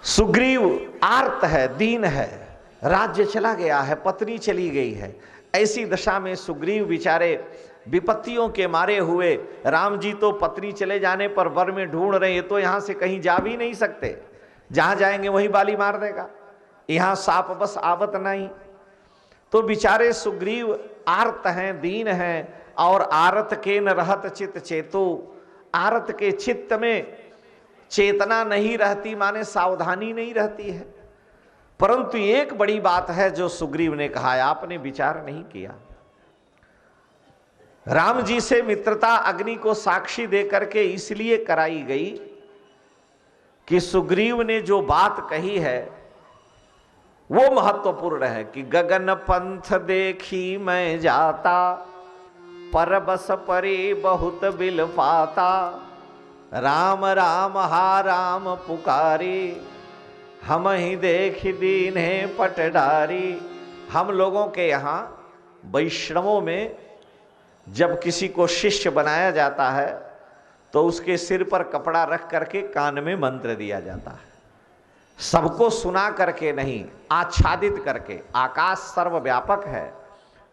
सुग्रीव आर्त है, दीन है, राज्य चला गया है, पत्नी चली गई है। ऐसी दशा में सुग्रीव बेचारे विपत्तियों के मारे हुए, राम जी तो पत्नी चले जाने पर वर में ढूंढ रहे, तो यहां से कहीं जा भी नहीं सकते, जहां जाएंगे वहीं बाली मार देगा, यहां साप बस आवत नहीं। तो बेचारे सुग्रीव आर्त हैं, दीन हैं। और आरत के न रहत चित चेतो, आरत के चित्त में चेतना नहीं रहती, माने सावधानी नहीं रहती है। परंतु एक बड़ी बात है जो सुग्रीव ने कहा, आपने विचार नहीं किया। राम जी से मित्रता अग्नि को साक्षी देकर के इसलिए कराई गई कि सुग्रीव ने जो बात कही है वो महत्वपूर्ण है कि गगन पंथ देखी मैं जाता, पर बस परे बहुत बिल पाता, राम राम हा राम पुकारे, हम ही देख दीन्हे पटडारी। हम लोगों के यहाँ वैष्णवों में जब किसी को शिष्य बनाया जाता है तो उसके सिर पर कपड़ा रख करके कान में मंत्र दिया जाता है, सबको सुना करके नहीं, आच्छादित करके। आकाश सर्वव्यापक है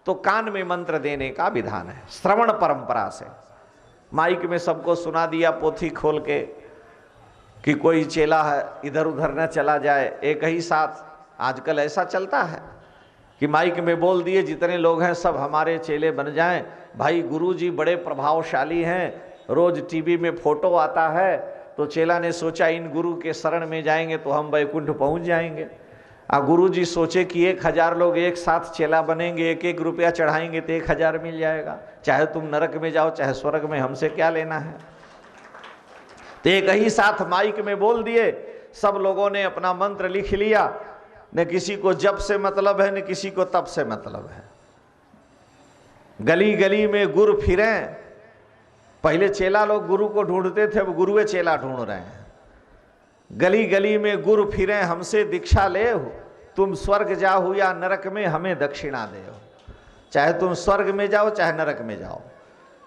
तो कान में मंत्र देने का विधान है, श्रवण परंपरा से। माइक में सबको सुना दिया पोथी खोल के कि कोई चेला है इधर उधर न चला जाए, एक ही साथ। आजकल ऐसा चलता है कि माइक में बोल दिए जितने लोग हैं सब हमारे चेले बन जाएं। भाई गुरुजी बड़े प्रभावशाली हैं, रोज टीवी में फोटो आता है, तो चेला ने सोचा इन गुरु के शरण में जाएंगे तो हम वैकुंठ पहुंच जाएंगे। गुरुजी सोचे कि 1000 लोग एक साथ चेला बनेंगे, 1-1 रुपया चढ़ाएंगे तो 1000 मिल जाएगा, चाहे तुम नरक में जाओ चाहे स्वर्ग में, हमसे क्या लेना है। तो एक ही साथ माइक में बोल दिए, सब लोगों ने अपना मंत्र लिख लिया, न किसी को जप से मतलब है न किसी को तप से मतलब है। गली गली में गुरु फिरे, पहले चेला लोग गुरु को ढूंढते थे, अब गुरुए चेला ढूंढ रहे हैं। गली गली में गुरु फिरे, हमसे दीक्षा ले, तुम स्वर्ग जाओ या नरक में हमें दक्षिणा दे, चाहे तुम स्वर्ग में जाओ चाहे नरक में जाओ,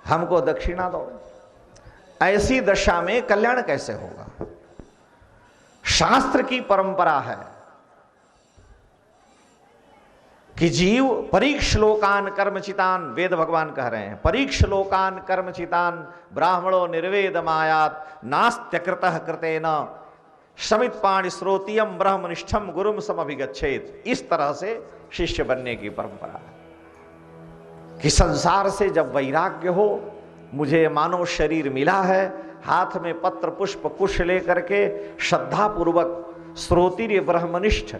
हमको दक्षिणा दो। ऐसी दशा में कल्याण कैसे होगा। शास्त्र की परंपरा है कि जीव परीक्ष लोकान कर्मचितान, वेद भगवान कह रहे हैं, परीक्ष लोकान कर्मचितान ब्राह्मणो निर्वेद मायात नास्त्यकृतः कृतेन शमित पाणि श्रोतियम ब्रह्मनिष्ठम गुरुम समभिगच्छेत। इस तरह से शिष्य बनने की परंपरा है कि संसार से जब वैराग्य हो, मुझे मानव शरीर मिला है, हाथ में पत्र पुष्प कुश लेकर के श्रद्धा पूर्वक श्रोतिर्य ब्रह्मनिष्ठ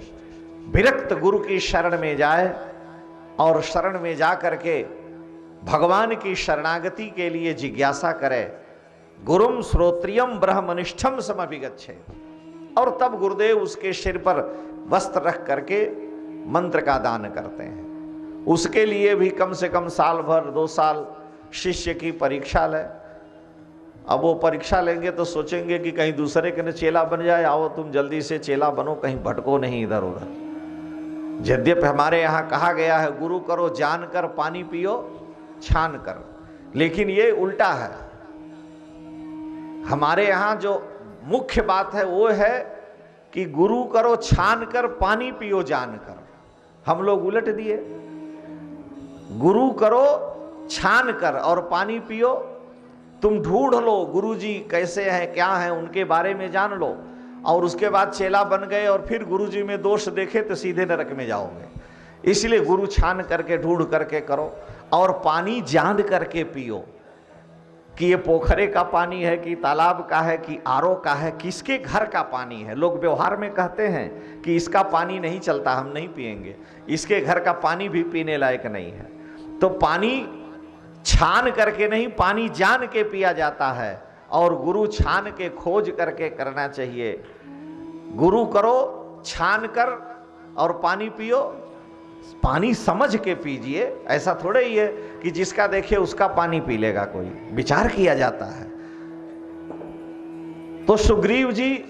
विरक्त गुरु की शरण में जाए और शरण में जा करके भगवान की शरणागति के लिए जिज्ञासा करे। गुरुम श्रोत्रियम ब्रह्मनिष्ठम समभिगच्छे, और तब गुरुदेव उसके सिर पर वस्त्र रख करके मंत्र का दान करते हैं। उसके लिए भी कम से कम साल भर 2 साल शिष्य की परीक्षा ले। अब वो परीक्षा लेंगे तो सोचेंगे कि कहीं दूसरे के न चेला बन जाए, आओ तुम जल्दी से चेला बनो, कहीं भटको नहीं इधर उधर। यद्यपि हमारे यहाँ कहा गया है गुरु करो जानकर, पानी पियो छान कर, लेकिन ये उल्टा है। हमारे यहाँ जो मुख्य बात है वो है कि गुरु करो छान कर, पानी पियो जानकर। हम लोग उलट दिए, गुरु करो छान कर और पानी पियो। तुम ढूंढ लो गुरुजी कैसे हैं क्या हैं, उनके बारे में जान लो, और उसके बाद चेला बन गए और फिर गुरुजी में दोष देखे तो सीधे नरक में जाओगे। इसलिए गुरु छान करके ढूंढ करके करो, और पानी जान करके पियो कि ये पोखरे का पानी है कि तालाब का है कि आरओ का है, किसके घर का पानी है। लोग व्यवहार में कहते हैं कि इसका पानी नहीं चलता, हम नहीं पिएंगे, इसके घर का पानी भी पीने लायक नहीं है। तो पानी छान करके नहीं, पानी जान के पिया जाता है, और गुरु छान के खोज करके करना चाहिए। गुरु करो छान कर और पानी पियो, पानी समझ के पीजिए। ऐसा थोड़े ही है कि जिसका देखे उसका पानी पी लेगा, कोई विचार किया जाता है। तो सुग्रीव जी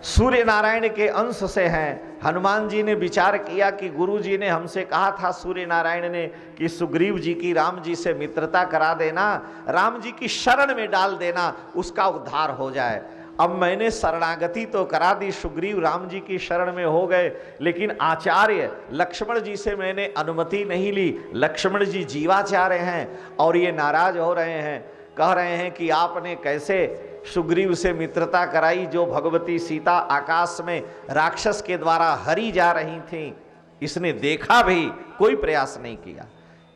सूर्य नारायण के अंश से हैं। हनुमान जी ने विचार किया कि गुरु जी ने हमसे कहा था, सूर्य नारायण ने, कि सुग्रीव जी की राम जी से मित्रता करा देना, राम जी की शरण में डाल देना, उसका उद्धार हो जाए। अब मैंने शरणागति तो करा दी, सुग्रीव राम जी की शरण में हो गए, लेकिन आचार्य लक्ष्मण जी से मैंने अनुमति नहीं ली। लक्ष्मण जी जीवाचार्य हैं और ये नाराज हो रहे हैं, कह रहे हैं कि आपने कैसे सुग्रीव से मित्रता कराई, जो भगवती सीता आकाश में राक्षस के द्वारा हरी जा रही थी, इसने देखा भी कोई प्रयास नहीं किया,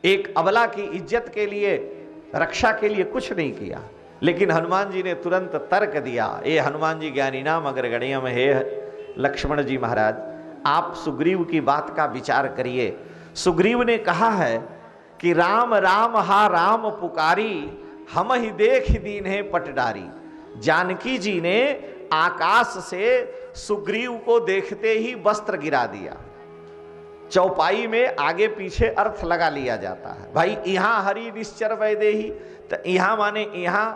एक अबला की इज्जत के लिए, रक्षा के लिए कुछ नहीं किया। लेकिन हनुमान जी ने तुरंत तर्क दिया, ये हनुमान जी ज्ञानी नाम अगर गणियम है लक्ष्मण जी महाराज, आप सुग्रीव की बात का विचार करिए। सुग्रीव ने कहा है कि राम राम हा राम पुकारी, हम ही देख दीन है पटडारी। जानकी जी ने आकाश से सुग्रीव को देखते ही वस्त्र गिरा दिया। चौपाई में आगे पीछे अर्थ लगा लिया जाता है, भाई यहां हरि निश्चर वैदेही, तो यहां माने यहां,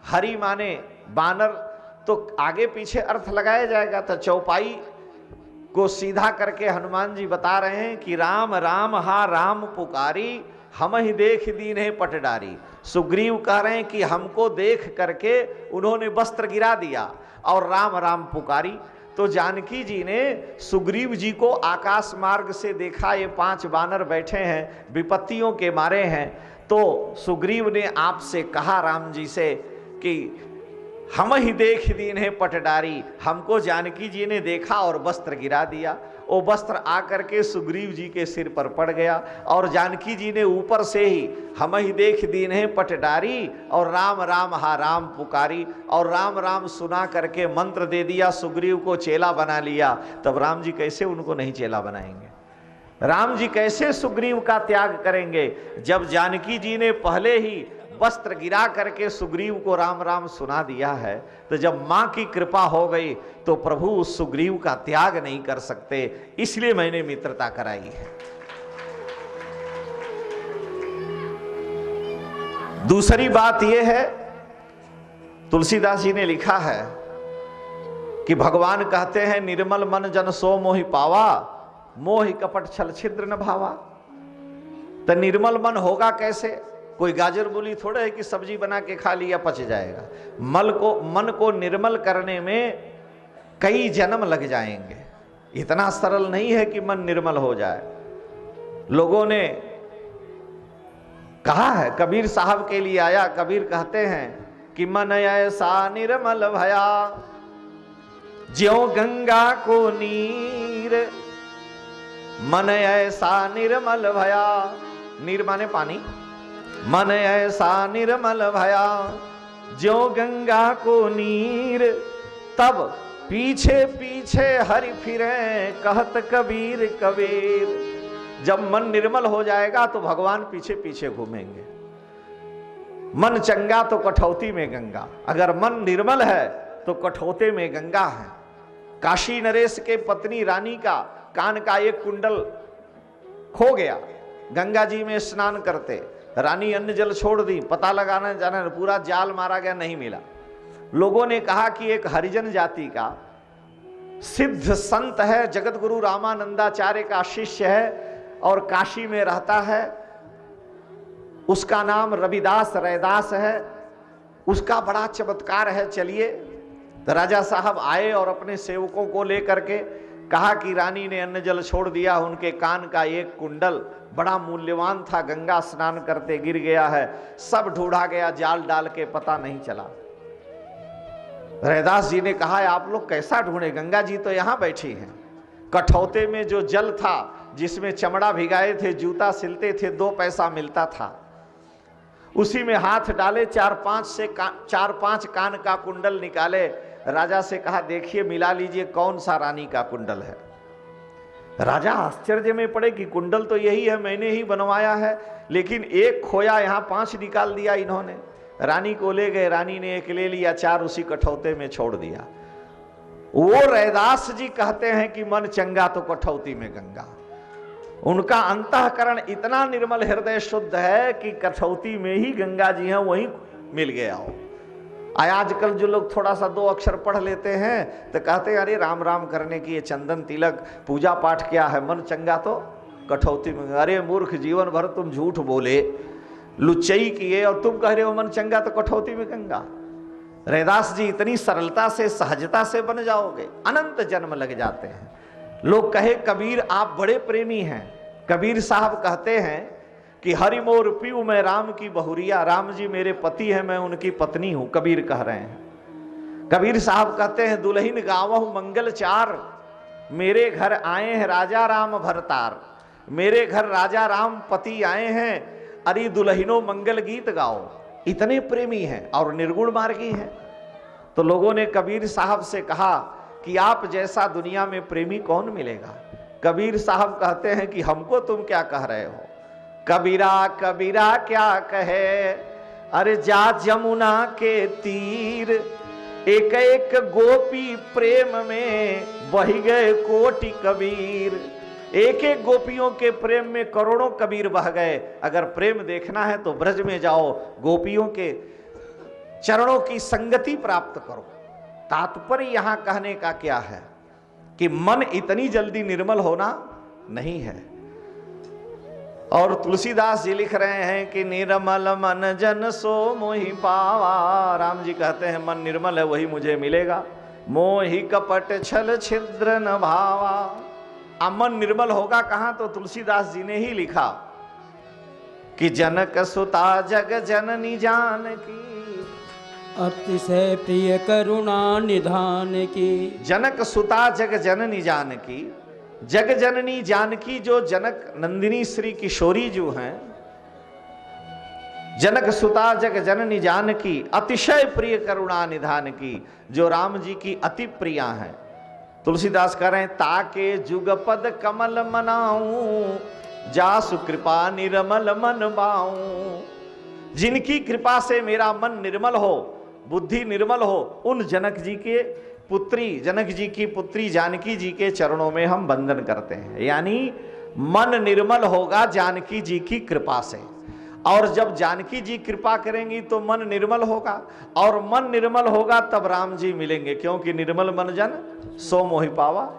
हरि माने बानर, तो आगे पीछे अर्थ लगाया जाएगा। तो चौपाई को सीधा करके हनुमान जी बता रहे हैं कि राम राम हा राम पुकारी, हम ही देख दीन है पटडारी। सुग्रीव कह रहे हैं कि हमको देख करके उन्होंने वस्त्र गिरा दिया और राम राम पुकारी। तो जानकी जी ने सुग्रीव जी को आकाश मार्ग से देखा, ये 5 बानर बैठे हैं, विपत्तियों के मारे हैं। तो सुग्रीव ने आपसे कहा राम जी से कि हम ही देख दीन है पटडारी, हमको जानकी जी ने देखा और वस्त्र गिरा दिया। वो वस्त्र आकर के सुग्रीव जी के सिर पर पड़ गया और जानकी जी ने ऊपर से ही हम ही देख दीन है पटडारी और राम राम हा राम पुकारी और राम राम सुना करके मंत्र दे दिया, सुग्रीव को चेला बना लिया। तब राम जी कैसे उनको नहीं चेला बनाएंगे? राम जी कैसे सुग्रीव का त्याग करेंगे जब जानकी जी ने पहले ही वस्त्र गिरा करके सुग्रीव को राम राम सुना दिया है? तो जब मां की कृपा हो गई तो प्रभु उस सुग्रीव का त्याग नहीं कर सकते, इसलिए मैंने मित्रता कराई है। दूसरी बात यह है, तुलसीदास जी ने लिखा है कि भगवान कहते हैं निर्मल मन जन सो मोहि पावा, मोहि कपट छल छिद्र न भावा। तो निर्मल मन होगा कैसे? कोई गाजर मूली थोड़ा है कि सब्जी बना के खा लिया पच जाएगा। मन को निर्मल करने में कई जन्म लग जाएंगे, इतना सरल नहीं है कि मन निर्मल हो जाए। लोगों ने कहा है, कबीर साहब के लिए आया, कबीर कहते हैं कि मन ऐसा निर्मल भया ज्यों गंगा को नीर, मन ऐसा निर्मल भया, नीर माने पानी, मन ऐसा निर्मल भया ज्यों गंगा को नीर, तब पीछे पीछे हरि फिरे कहत कबीर कबीर। जब मन निर्मल हो जाएगा तो भगवान पीछे पीछे घूमेंगे। मन चंगा तो कठौती में गंगा, अगर मन निर्मल है तो कठौते में गंगा है। काशी नरेश के पत्नी रानी का कान का एक कुंडल खो गया, गंगा जी में स्नान करते, रानी अन्न जल छोड़ दी, पता लगाना जाना, पूरा जाल मारा गया, नहीं मिला। लोगों ने कहा कि एक हरिजन जाति का सिद्ध संत है, जगत गुरु रामानंदाचार्य का शिष्य है और काशी में रहता है, उसका नाम रविदास रैदास है, उसका बड़ा चमत्कार है, चलिए। तो राजा साहब आए और अपने सेवकों को लेकर के कहा कि रानी ने अन्न जल छोड़ दिया, उनके कान का एक कुंडल बड़ा मूल्यवान था, गंगा स्नान करते गिर गया है, सब ढूंढा गया, जाल डाल के पता नहीं चला। रैदास जी ने कहा आप लोग कैसा ढूंढे, गंगा जी तो यहां बैठी हैं। कठौते में जो जल था जिसमें चमड़ा भिगाए थे, जूता सिलते थे, 2 पैसा मिलता था, उसी में हाथ डाले, 4-5 कान का कुंडल निकाले। राजा से कहा देखिए मिला लीजिए कौन सा रानी का कुंडल है। राजा आश्चर्य में पड़े कि कुंडल तो यही है, मैंने ही बनवाया है, लेकिन एक खोया, यहां 5 निकाल दिया इन्होंने। रानी को ले गए, रानी ने एक ले लिया, 4 उसी कठौते में छोड़ दिया। वो रैदास जी कहते हैं कि मन चंगा तो कठौती में गंगा। उनका अंतःकरण इतना निर्मल हृदय शुद्ध है कि कठौती में ही गंगा जी हैं, वहीं मिल गया हो। आजकल जो लोग थोड़ा सा 2 अक्षर पढ़ लेते हैं तो कहते हैं अरे राम राम करने की ये चंदन तिलक पूजा पाठ क्या है, मन चंगा तो कठौती में। अरे मूर्ख, जीवन भर तुम झूठ बोले, लुच्चई किए और तुम कह रहे हो मन चंगा तो कठौती में गंगा। रैदास जी इतनी सरलता से सहजता से बन जाओगे? अनंत जन्म लग जाते हैं। लोग कहे कबीर आप बड़े प्रेमी हैं। कबीर साहब कहते हैं कि हरि मोर पीऊ मैं राम की बहुरिया, राम जी मेरे पति हैं, मैं उनकी पत्नी हूं। कबीर कह रहे हैं। कबीर साहब कहते हैं दुल्हिन गावहु मंगल चार, मेरे घर आए हैं राजा राम भरतार। मेरे घर राजा राम पति आए हैं, अरे दुल्हिनो मंगल गीत गाओ। इतने प्रेमी हैं और निर्गुण मार्गी हैं। तो लोगों ने कबीर साहब से कहा कि आप जैसा दुनिया में प्रेमी कौन मिलेगा? कबीर साहब कहते हैं कि हमको तुम क्या कह रहे हो? कबीरा कबीरा क्या कहे, अरे जा जमुना के तीर, एक एक गोपी प्रेम में बही गए कोटि कबीर। एक एक गोपियों के प्रेम में करोड़ों कबीर बह गए। अगर प्रेम देखना है तो ब्रज में जाओ, गोपियों के चरणों की संगति प्राप्त करो। तात्पर्य यहां कहने का क्या है कि मन इतनी जल्दी निर्मल होना नहीं है। और तुलसीदास जी लिख रहे हैं कि निर्मल मन जन सो मोहि पावा। राम जी कहते हैं मन निर्मल है वही मुझे मिलेगा। मोहि कपट छल छिद्र न भावा। अब मन निर्मल होगा कहां? तो तुलसीदास जी ने ही लिखा कि जनक सुता जग जननी जानकी, अतिशय प्रिय करुणा निधान की। जनक सुता जग जननी जानकी, जग जननी जानकी जो जनक नंदिनी श्री किशोरी जो हैं, जनक सुता जग जननी जानकी, अतिशय प्रिय करुणा निधान की, जो राम जी की अति प्रिया हैं। तुलसीदास कह रहे हैं ताके जुगपद कमल मनाऊं, जासु कृपा निर्मल मन बाऊं। जिनकी कृपा से मेरा मन निर्मल हो, बुद्धि निर्मल हो, उन जनक जी के पुत्री, जनक जी की पुत्री जानकी जी के चरणों में हम वंदन करते हैं। यानी मन निर्मल होगा जानकी जी की कृपा से, और जब जानकी जी कृपा करेंगी तो मन निर्मल होगा, और मन निर्मल होगा तब राम जी मिलेंगे, क्योंकि निर्मल मन जन सो मोहि पावा।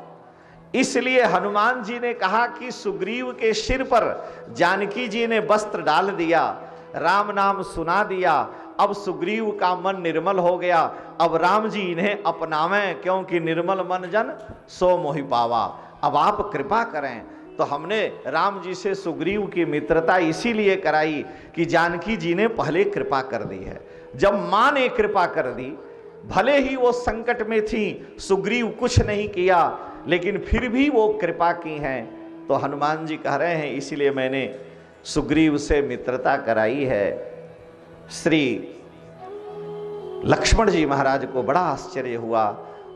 इसलिए हनुमान जी ने कहा कि सुग्रीव के सिर पर जानकी जी ने वस्त्र डाल दिया, राम नाम सुना दिया, अब सुग्रीव का मन निर्मल हो गया। अब राम जी इन्हें अपनावें, क्योंकि निर्मल मन जन सो मोहि पावा। अब आप कृपा करें। तो हमने राम जी से सुग्रीव की मित्रता इसीलिए कराई कि जानकी जी ने पहले कृपा कर दी है। जब मां ने कृपा कर दी, भले ही वो संकट में थी, सुग्रीव कुछ नहीं किया, लेकिन फिर भी वो कृपा की हैं। तो हनुमान जी कह रहे हैं इसीलिए मैंने सुग्रीव से मित्रता कराई है। श्री लक्ष्मण जी महाराज को बड़ा आश्चर्य हुआ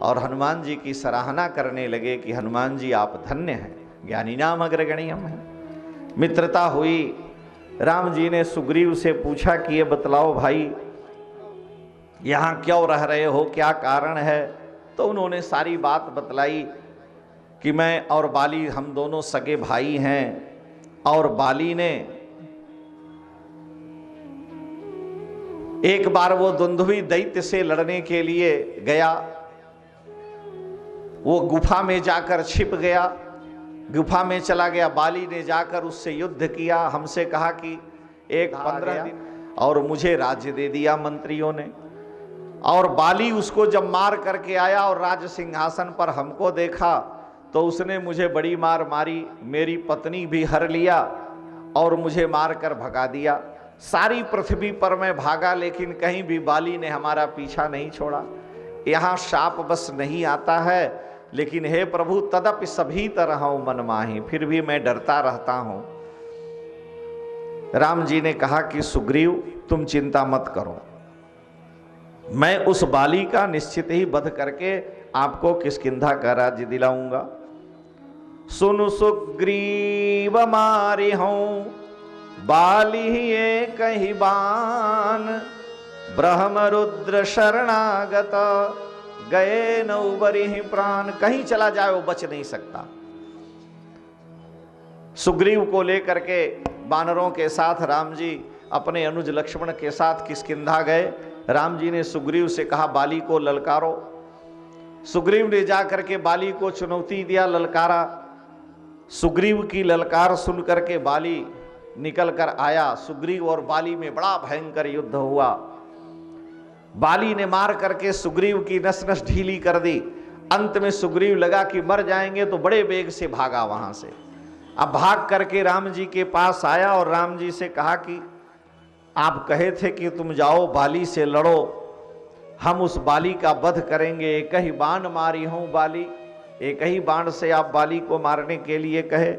और हनुमान जी की सराहना करने लगे कि हनुमान जी आप धन्य हैं, ज्ञानी नाम अग्रगण्यम है। मित्रता हुई। राम जी ने सुग्रीव से पूछा कि ये बतलाओ भाई यहां क्यों रह रहे हो, क्या कारण है? तो उन्होंने सारी बात बतलाई कि मैं और बाली हम दोनों सगे भाई हैं, और बाली ने एक बार वो दुंदुभी दैत्य से लड़ने के लिए गया, वो गुफा में जाकर छिप गया, गुफा में चला गया। बाली ने जाकर उससे युद्ध किया, हमसे कहा कि एक 15 दिन, और मुझे राज्य दे दिया मंत्रियों ने। और बाली उसको जब मार करके आया और राज सिंहासन पर हमको देखा तो उसने मुझे बड़ी मार मारी, मेरी पत्नी भी हर लिया और मुझे मार कर भगा दिया। सारी पृथ्वी पर मैं भागा, लेकिन कहीं भी बाली ने हमारा पीछा नहीं छोड़ा। यहाँ शाप बस नहीं आता है, लेकिन हे प्रभु तदपि सभी तरह मन माही, फिर भी मैं डरता रहता हूं। राम जी ने कहा कि सुग्रीव तुम चिंता मत करो, मैं उस बाली का निश्चित ही वध करके आपको किष्किंधा का राज्य दिलाऊंगा। सुनु सुग्रीव मारे हूं बाली ये कही बान, ब्रह्म रुद्र शरणागत गए न उबरी प्राण। कहीं चला जाए वो बच नहीं सकता। सुग्रीव को लेकर के बानरों के साथ राम जी अपने अनुज लक्ष्मण के साथ किष्किंधा गए। राम जी ने सुग्रीव से कहा बाली को ललकारो। सुग्रीव ने जाकर के बाली को चुनौती दिया, ललकारा। सुग्रीव की ललकार सुन करके बाली निकल कर आया। सुग्रीव और बाली में बड़ा भयंकर युद्ध हुआ। बाली ने मार करके सुग्रीव की नस नस ढीली कर दी। अंत में सुग्रीव लगा कि मर जाएंगे, तो बड़े वेग से भागा वहां से। अब भाग करके राम जी के पास आया और राम जी से कहा कि आप कहे थे कि तुम जाओ बाली से लड़ो, हम उस बाली का वध करेंगे। एक ही बाण मारी हूं बाली, एक ही बाण से आप बाली को मारने के लिए कहे,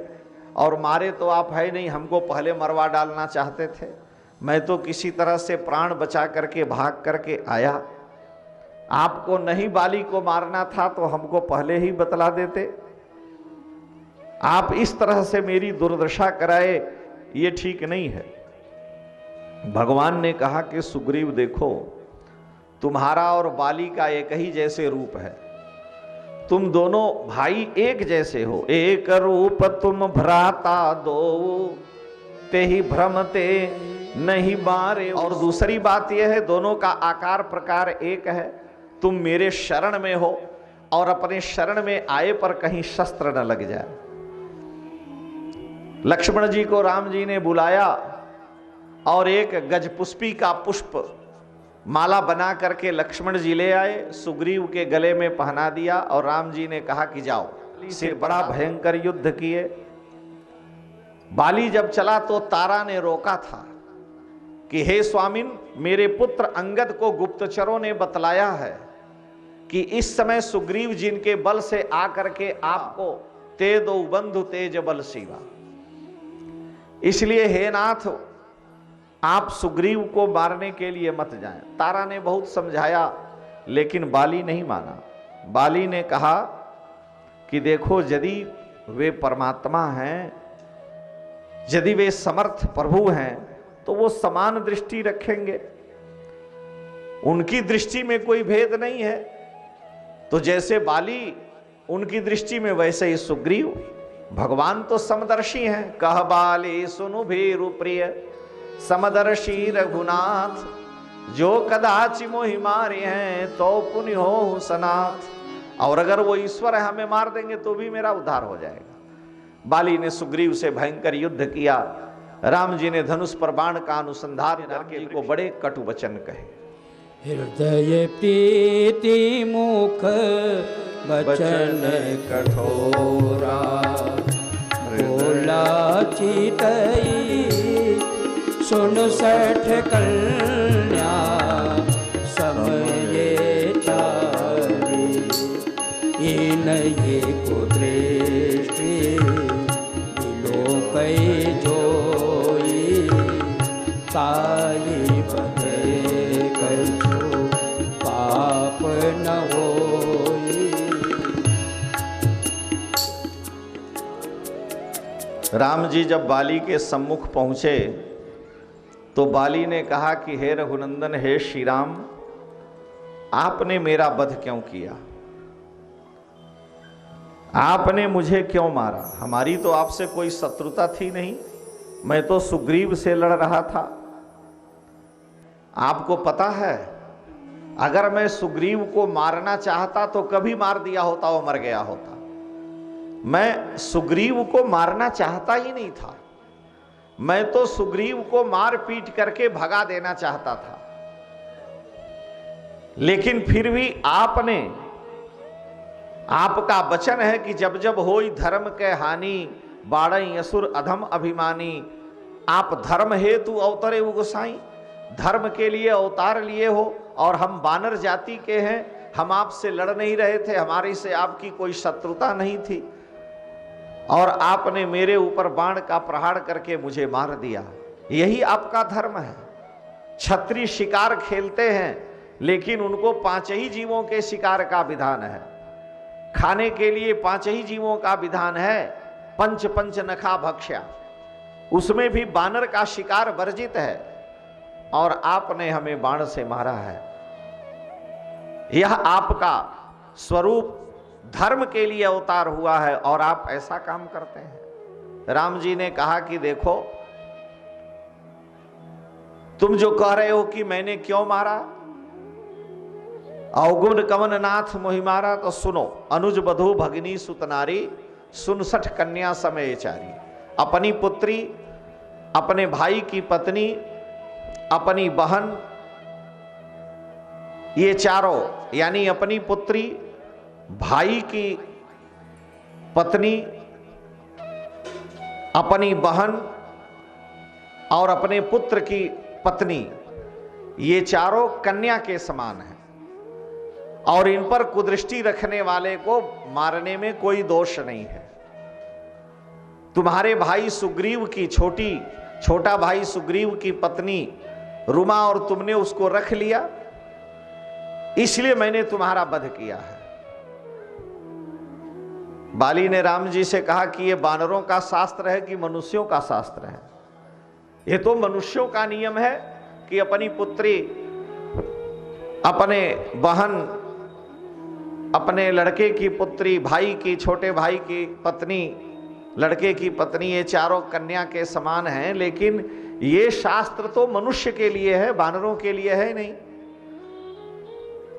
और मारे तो आप है नहीं, हमको पहले मरवा डालना चाहते थे। मैं तो किसी तरह से प्राण बचा करके भाग करके आया, आपको नहीं बाली को मारना था तो हमको पहले ही बतला देते। आप इस तरह से मेरी दुर्दशा कराए, ये ठीक नहीं है। भगवान ने कहा कि सुग्रीव देखो, तुम्हारा और बाली का एक ही जैसे रूप है, तुम दोनों भाई एक जैसे हो। एक रूप तुम भ्राता दो, ते ही भ्रमते नहीं बारे। और दूसरी बात यह है, दोनों का आकार प्रकार एक है। तुम मेरे शरण में हो और अपने शरण में आए पर कहीं शस्त्र न लग जाए। लक्ष्मण जी को राम जी ने बुलाया और एक गजपुष्पी का पुष्प माला बना करके लक्ष्मण जी ले आए, सुग्रीव के गले में पहना दिया और राम जी ने कहा कि जाओ। से बड़ा भयंकर युद्ध किए। बाली जब चला तो तारा ने रोका था कि हे स्वामिन, मेरे पुत्र अंगद को गुप्तचरों ने बतलाया है कि इस समय सुग्रीव जिनके बल से आकर के आपको ते दो बंधु तेज बल शिवा, इसलिए हे नाथ आप सुग्रीव को मारने के लिए मत जाएं। तारा ने बहुत समझाया लेकिन बाली नहीं माना। बाली ने कहा कि देखो, यदि वे परमात्मा हैं, यदि वे समर्थ प्रभु हैं, तो वो समान दृष्टि रखेंगे, उनकी दृष्टि में कोई भेद नहीं है। तो जैसे बाली उनकी दृष्टि में, वैसे ही सुग्रीव। भगवान तो समदर्शी हैं। कह बाली सुनु भीरु प्रिय समदर्शी रघुनाथ, जो कदाचि मोहि मारे हैं तो पुण्य हो सनाथ। और अगर वो ईश्वर है, हमें मार देंगे तो भी मेरा उद्धार हो जाएगा। बाली ने सुग्रीव से भयंकर युद्ध किया। राम जी ने धनुष पर बाण का अनुसंधान करके को बड़े कटु वचन कहे। हृदय प्रीति मुख वचन कठोरा, बोला चितई सुन सठ कन्या, समय चारी इन ये को दृष्टि लोकई जोई, ताई बधे कछु पाप न होई। राम जी जब बाली के सम्मुख पहुंचे तो बाली ने कहा कि हे रघुनंदन, हे श्री राम, आपने मेरा वध क्यों किया? आपने मुझे क्यों मारा? हमारी तो आपसे कोई शत्रुता थी नहीं, मैं तो सुग्रीव से लड़ रहा था। आपको पता है, अगर मैं सुग्रीव को मारना चाहता तो कभी मार दिया होता, वो मर गया होता। मैं सुग्रीव को मारना चाहता ही नहीं था, मैं तो सुग्रीव को मार पीट करके भगा देना चाहता था। लेकिन फिर भी आपने, आपका वचन है कि जब जब होई धर्म के हानि, बाड़ई असुर अधम अभिमानी। आप धर्म हेतु अवतरे वो गोसाई, धर्म के लिए अवतार लिए हो, और हम वानर जाति के हैं, हम आपसे लड़ नहीं रहे थे, हमारी से आपकी कोई शत्रुता नहीं थी, और आपने मेरे ऊपर बाण का प्रहार करके मुझे मार दिया। यही आपका धर्म है। क्षत्रिय शिकार खेलते हैं, लेकिन उनको 5 ही जीवों के शिकार का विधान है, खाने के लिए 5 ही जीवों का विधान है। पंच पंच नखा भक्ष्या, उसमें भी बानर का शिकार वर्जित है, और आपने हमें बाण से मारा है। यह आपका स्वरूप धर्म के लिए अवतार हुआ है, और आप ऐसा काम करते हैं। राम जी ने कहा कि देखो, तुम जो कह रहे हो कि मैंने क्यों मारा, अवगुण कवन नाथ मोहि मारा, तो सुनो। अनुज बधु भगिनी सुतनारी, 69 कन्या समय चारी। अपनी पुत्री, अपने भाई की पत्नी, अपनी बहन ये चारों यानी अपनी पुत्री, भाई की पत्नी, अपनी बहन और अपने पुत्र की पत्नी, ये चारों कन्या के समान हैं और इन पर कुदृष्टि रखने वाले को मारने में कोई दोष नहीं है। तुम्हारे भाई सुग्रीव की छोटा भाई सुग्रीव की पत्नी रुमा और तुमने उसको रख लिया, इसलिए मैंने तुम्हारा वध किया है। बाली ने राम जी से कहा कि यह वानरों का शास्त्र है कि मनुष्यों का शास्त्र है? यह तो मनुष्यों का नियम है कि अपनी पुत्री, अपने बहन, अपने लड़के की पुत्री, भाई की, छोटे भाई की पत्नी, लड़के की पत्नी, ये चारों कन्या के समान हैं। लेकिन ये शास्त्र तो मनुष्य के लिए है, वानरों के लिए है नहीं।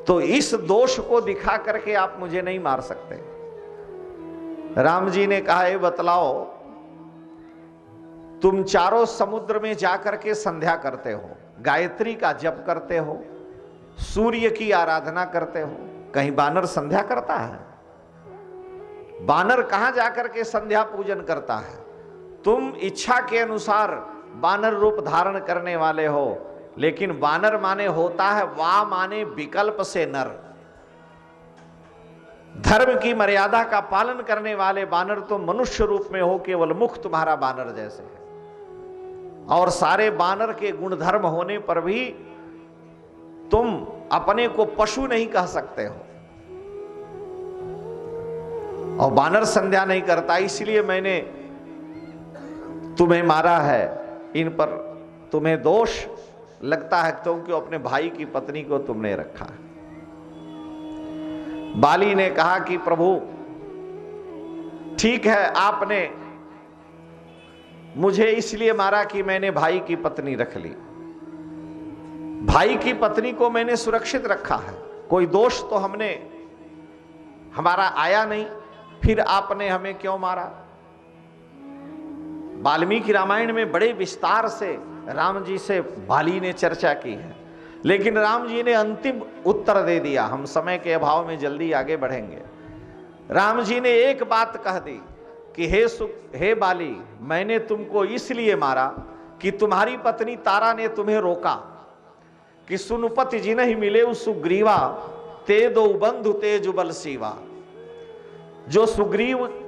तो इस दोष को दिखा करके आप मुझे नहीं मार सकते। राम जी ने कहा, ये बतलाओ, तुम चारों समुद्र में जाकर के संध्या करते हो, गायत्री का जप करते हो, सूर्य की आराधना करते हो, कहीं बानर संध्या करता है? बानर कहां जाकर के संध्या पूजन करता है? तुम इच्छा के अनुसार बानर रूप धारण करने वाले हो, लेकिन बानर माने होता है वा माने विकल्प से नर। धर्म की मर्यादा का पालन करने वाले बानर तो मनुष्य रूप में हो, केवल मुख तुम्हारा बानर जैसे है। और सारे बानर के गुणधर्म होने पर भी तुम अपने को पशु नहीं कह सकते हो। और बानर संध्या नहीं करता, इसलिए मैंने तुम्हें मारा है। इन पर तुम्हें दोष लगता है क्योंकि अपने भाई की पत्नी को तुमने रखा है। बाली ने कहा कि प्रभु ठीक है, आपने मुझे इसलिए मारा कि मैंने भाई की पत्नी रख ली। भाई की पत्नी को मैंने सुरक्षित रखा है, कोई दोष तो हमारा आया नहीं, फिर आपने हमें क्यों मारा? वाल्मीकि रामायण में बड़े विस्तार से राम जी से बाली ने चर्चा की है, लेकिन राम जी ने अंतिम उत्तर दे दिया। हम समय के अभाव में जल्दी आगे बढ़ेंगे। राम जी ने एक बात कह दी कि हे बाली, मैंने तुमको इसलिए मारा कि तुम्हारी पत्नी तारा ने तुम्हें रोका कि सुनुपति जी नहीं मिले उस सुग्रीवा, ते दो बंधु ते जुबल सीवा। जो सुग्रीव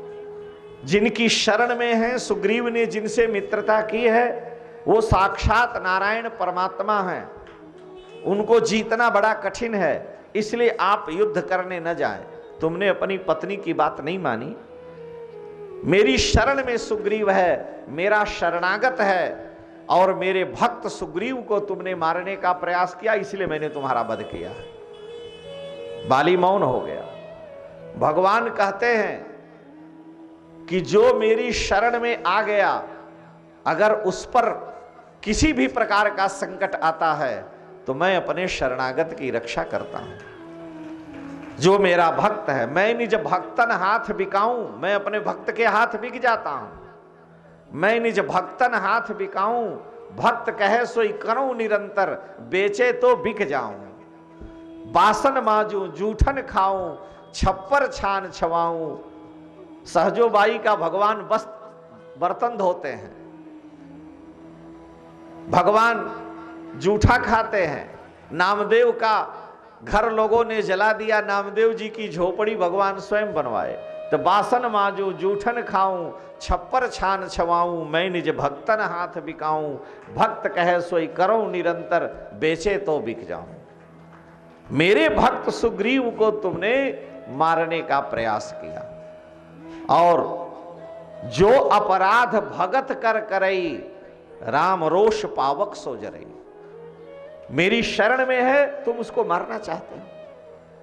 जिनकी शरण में है, सुग्रीव ने जिनसे मित्रता की है, वो साक्षात नारायण परमात्मा हैं। उनको जीतना बड़ा कठिन है, इसलिए आप युद्ध करने न जाएं। तुमने अपनी पत्नी की बात नहीं मानी। मेरी शरण में सुग्रीव है, मेरा शरणागत है, और मेरे भक्त सुग्रीव को तुमने मारने का प्रयास किया, इसलिए मैंने तुम्हारा वध किया। बाली मौन हो गया। भगवान कहते हैं कि जो मेरी शरण में आ गया, अगर उस पर किसी भी प्रकार का संकट आता है तो मैं अपने शरणागत की रक्षा करता हूं। जो मेरा भक्त है, मैं निज भक्तन हाथ बिकाऊं, मैं अपने भक्त के हाथ बिक जाता हूं। मैं निज भक्तन हाथ बिकाऊं, भक्त कहे सोई करूं निरंतर, बेचे तो बिक जाऊं। बासन माजूं जूठन खाऊं, छप्पर छान छवाऊं। सहजोबाई का भगवान बस बर्तन धोते हैं, भगवान जूठा खाते हैं। नामदेव का घर लोगों ने जला दिया, नामदेव जी की झोपड़ी भगवान स्वयं बनवाए। तो बासन माजू जूठन खाऊं, छप्पर छान छवाऊं, मैं निज भक्तन हाथ बिकाऊं। भक्त कहे सोई करूं निरंतर, बेचे तो बिक जाऊं। मेरे भक्त सुग्रीव को तुमने मारने का प्रयास किया, और जो अपराध भगत कर करई, राम रोष पावक सो जरई। मेरी शरण में है, तुम उसको मारना चाहते हो।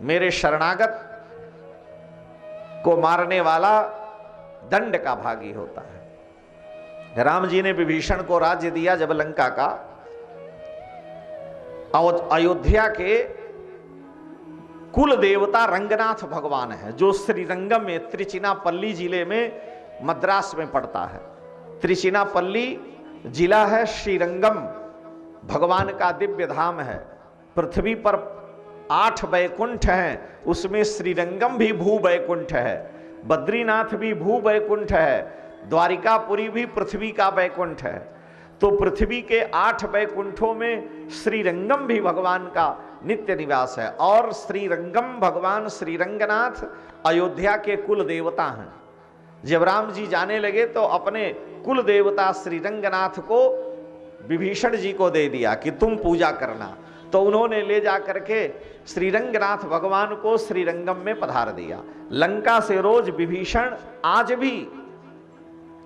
मेरे शरणागत को मारने वाला दंड का भागी होता है। राम जी ने विभीषण को राज्य दिया जब लंका का। अयोध्या के कुल देवता रंगनाथ भगवान है, जो श्रीरंगम में त्रिचिनापल्ली जिले में मद्रास में पड़ता है। त्रिचिनापल्ली जिला है, श्रीरंगम भगवान का दिव्य धाम है। पृथ्वी पर 8 वैकुंठ हैं, उसमें श्रीरंगम भी भू वैकुंठ है, बद्रीनाथ भी भू वैकुंठ है, द्वारिकापुरी भी पृथ्वी का वैकुंठ है। तो पृथ्वी के 8 वैकुंठों में श्रीरंगम भी भगवान का नित्य निवास है। और श्रीरंगम भगवान श्रीरंगनाथ अयोध्या के कुल देवता हैं। जब राम जी जाने लगे तो अपने कुल देवता श्रीरंगनाथ को विभीषण जी को दे दिया कि तुम पूजा करना। तो उन्होंने ले जा करके श्रीरंगनाथ भगवान को श्रीरंगम में पधार दिया। लंका से रोज विभीषण आज भी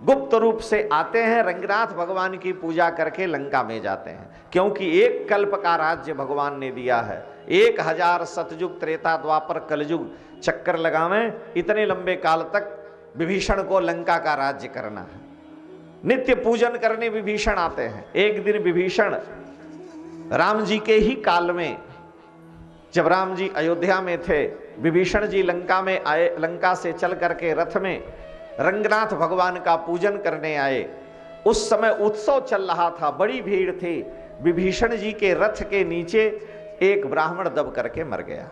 गुप्त रूप से आते हैं, रंगनाथ भगवान की पूजा करके लंका में जाते हैं, क्योंकि एक कल्प का राज्य भगवान ने दिया है। 1000 सतयुग त्रेता द्वापर कलयुग चक्कर लगावें, इतने लंबे काल तक विभीषण को लंका का राज्य करना है। नित्य पूजन करने विभीषण आते हैं। एक दिन विभीषण राम जी के ही काल में, जब राम जी अयोध्या में थे, विभीषण जी लंका में आए। लंका से चल करके रथ में रंगनाथ भगवान का पूजन करने आए। उस समय उत्सव चल रहा था, बड़ी भीड़ थी। विभीषण जी के रथ के नीचे एक ब्राह्मण दब करके मर गया।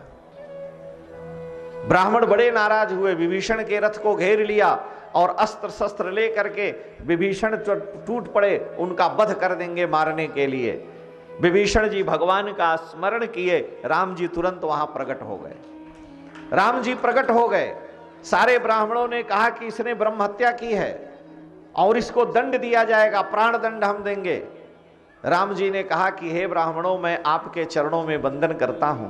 ब्राह्मण बड़े नाराज हुए, विभीषण के रथ को घेर लिया और अस्त्र शस्त्र लेकर के विभीषण टूट पड़े, उनका वध कर देंगे मारने के लिए। विभीषण जी भगवान का स्मरण किए, राम जी तुरंत वहां प्रकट हो गए। राम जी प्रकट हो गए। सारे ब्राह्मणों ने कहा कि इसने ब्रह्म हत्या की है और इसको दंड दिया जाएगा, प्राण दंड हम देंगे। राम जी ने कहा कि हे ब्राह्मणों, मैं आपके चरणों में वंदन करता हूं।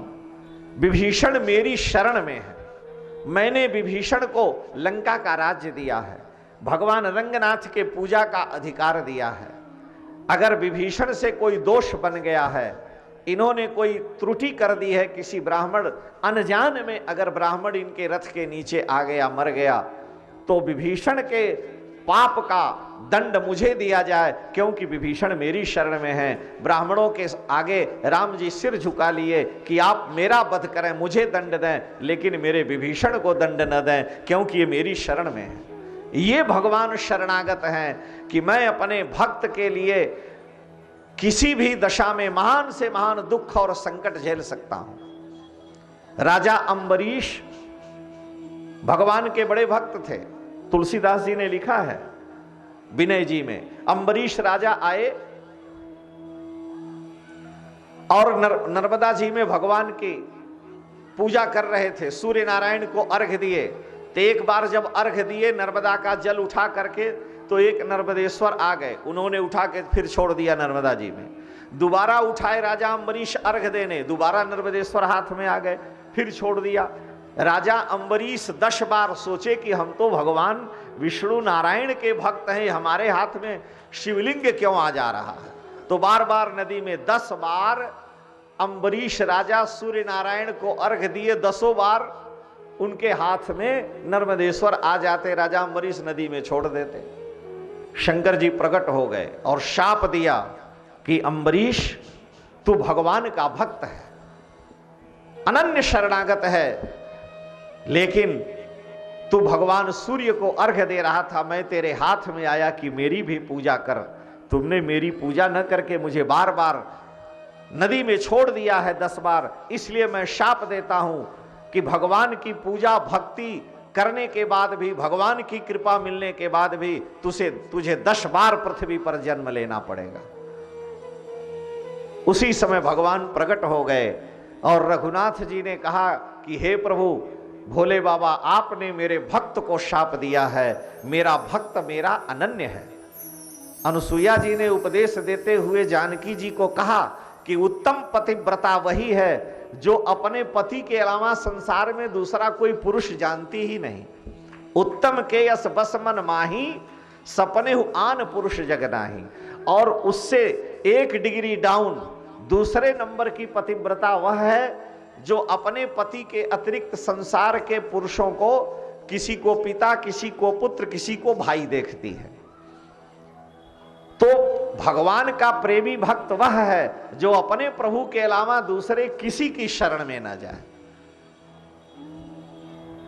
विभीषण मेरी शरण में है। मैंने विभीषण को लंका का राज्य दिया है, भगवान रंगनाथ के पूजा का अधिकार दिया है। अगर विभीषण से कोई दोष बन गया है, इन्होंने कोई त्रुटि कर दी है, किसी ब्राह्मण अनजान में अगर ब्राह्मण इनके रथ के नीचे आ गया, मर गया, तो विभीषण के पाप का दंड मुझे दिया जाए, क्योंकि विभीषण मेरी शरण में है। ब्राह्मणों के आगे राम जी सिर झुका लिए कि आप मेरा वध करें, मुझे दंड दें, लेकिन मेरे विभीषण को दंड न दें, क्योंकि ये मेरी शरण में है। ये भगवान शरणागत हैं कि मैं अपने भक्त के लिए किसी भी दशा में महान से महान दुख और संकट झेल सकता हूं। राजा अम्बरीश भगवान के बड़े भक्त थे। तुलसीदास जी ने लिखा है विनय जी में, अम्बरीश राजा आए और नर्मदा जी में भगवान की पूजा कर रहे थे। सूर्य नारायण को अर्घ्य दिए। तो एक बार जब अर्घ्य दिए, नर्मदा का जल उठा करके, तो एक नर्मदेश्वर आ गए। उन्होंने उठा के फिर छोड़ दिया नर्मदा जी में। दोबारा उठाए राजा अम्बरीश अर्घ्य देने, दोबारा नर्मदेश्वर हाथ में आ गए, फिर छोड़ दिया। राजा अम्बरीश 10 बार सोचे कि हम तो भगवान विष्णु नारायण के भक्त हैं, हमारे हाथ में शिवलिंग क्यों आ जा रहा है। तो बार बार नदी में 10 बार अम्बरीश राजा सूर्य नारायण को अर्घ्य दिए। 10 बार उनके हाथ में नर्मदेश्वर आ जाते, राजा अम्बरीश नदी में छोड़ देते। शंकर जी प्रकट हो गए और शाप दिया कि अम्बरीश तू भगवान का भक्त है, अनन्य शरणागत है, लेकिन तू भगवान सूर्य को अर्घ्य दे रहा था, मैं तेरे हाथ में आया कि मेरी भी पूजा कर। तुमने मेरी पूजा न करके मुझे बार बार नदी में छोड़ दिया है 10 बार, इसलिए मैं शाप देता हूं कि भगवान की पूजा भक्ति करने के बाद भी, भगवान की कृपा मिलने के बाद भी तुझे 10 बार पृथ्वी पर जन्म लेना पड़ेगा। उसी समय भगवान प्रकट हो गए और रघुनाथ जी ने कहा कि हे प्रभु भोले बाबा, आपने मेरे भक्त को शाप दिया है, मेरा भक्त मेरा अनन्य है। अनुसुईया जी ने उपदेश देते हुए जानकी जी को कहा कि उत्तम पतिव्रता वही है जो अपने पति के अलावा संसार में दूसरा कोई पुरुष जानती ही नहीं। उत्तम के यस बस मन माही, सपने आन पुरुष जग नाही। और उससे 1 डिग्री डाउन दूसरे नंबर की पतिव्रता वह है जो अपने पति के अतिरिक्त संसार के पुरुषों को, किसी को पिता, किसी को पुत्र, किसी को भाई देखती है। तो भगवान का प्रेमी भक्त वह है जो अपने प्रभु के अलावा दूसरे किसी की शरण में न जाए।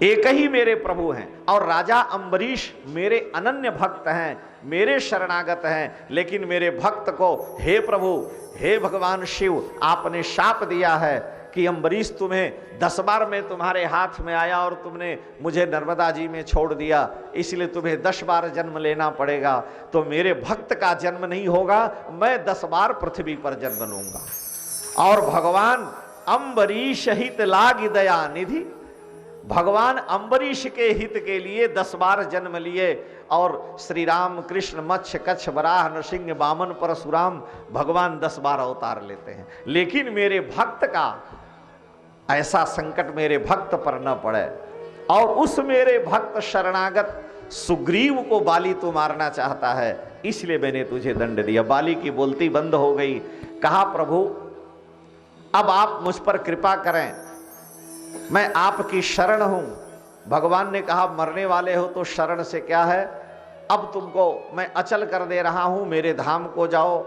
एक ही मेरे प्रभु हैं और राजा अम्बरीश मेरे अनन्य भक्त हैं, मेरे शरणागत हैं, लेकिन मेरे भक्त को हे प्रभु, हे भगवान शिव, आपने शाप दिया है कि अम्बरीश तुम्हें 10 बार मैं तुम्हारे हाथ में आया और तुमने मुझे नर्मदा जी में छोड़ दिया, इसलिए तुम्हें 10 बार जन्म लेना पड़ेगा। तो मेरे भक्त का जन्म नहीं होगा, मैं 10 बार पृथ्वी पर जन्म लूंगा। और भगवान अम्बरीश हित लाग दया निधि, भगवान अम्बरीश के हित के लिए 10 बार जन्म लिए। और श्री राम कृष्ण मत्स्य कच्छ वराह नृसिंह वामन परशुराम भगवान 10 बार अवतार लेते हैं, लेकिन मेरे भक्त का ऐसा संकट मेरे भक्त पर न पड़े। और उस मेरे भक्त शरणागत सुग्रीव को बाली तो मारना चाहता है, इसलिए मैंने तुझे दंड दिया। बाली की बोलती बंद हो गई। कहा प्रभु अब आप मुझ पर कृपा करें, मैं आपकी शरण हूं। भगवान ने कहा मरने वाले हो तो शरण से क्या है, अब तुमको मैं अचल कर दे रहा हूं, मेरे धाम को जाओ।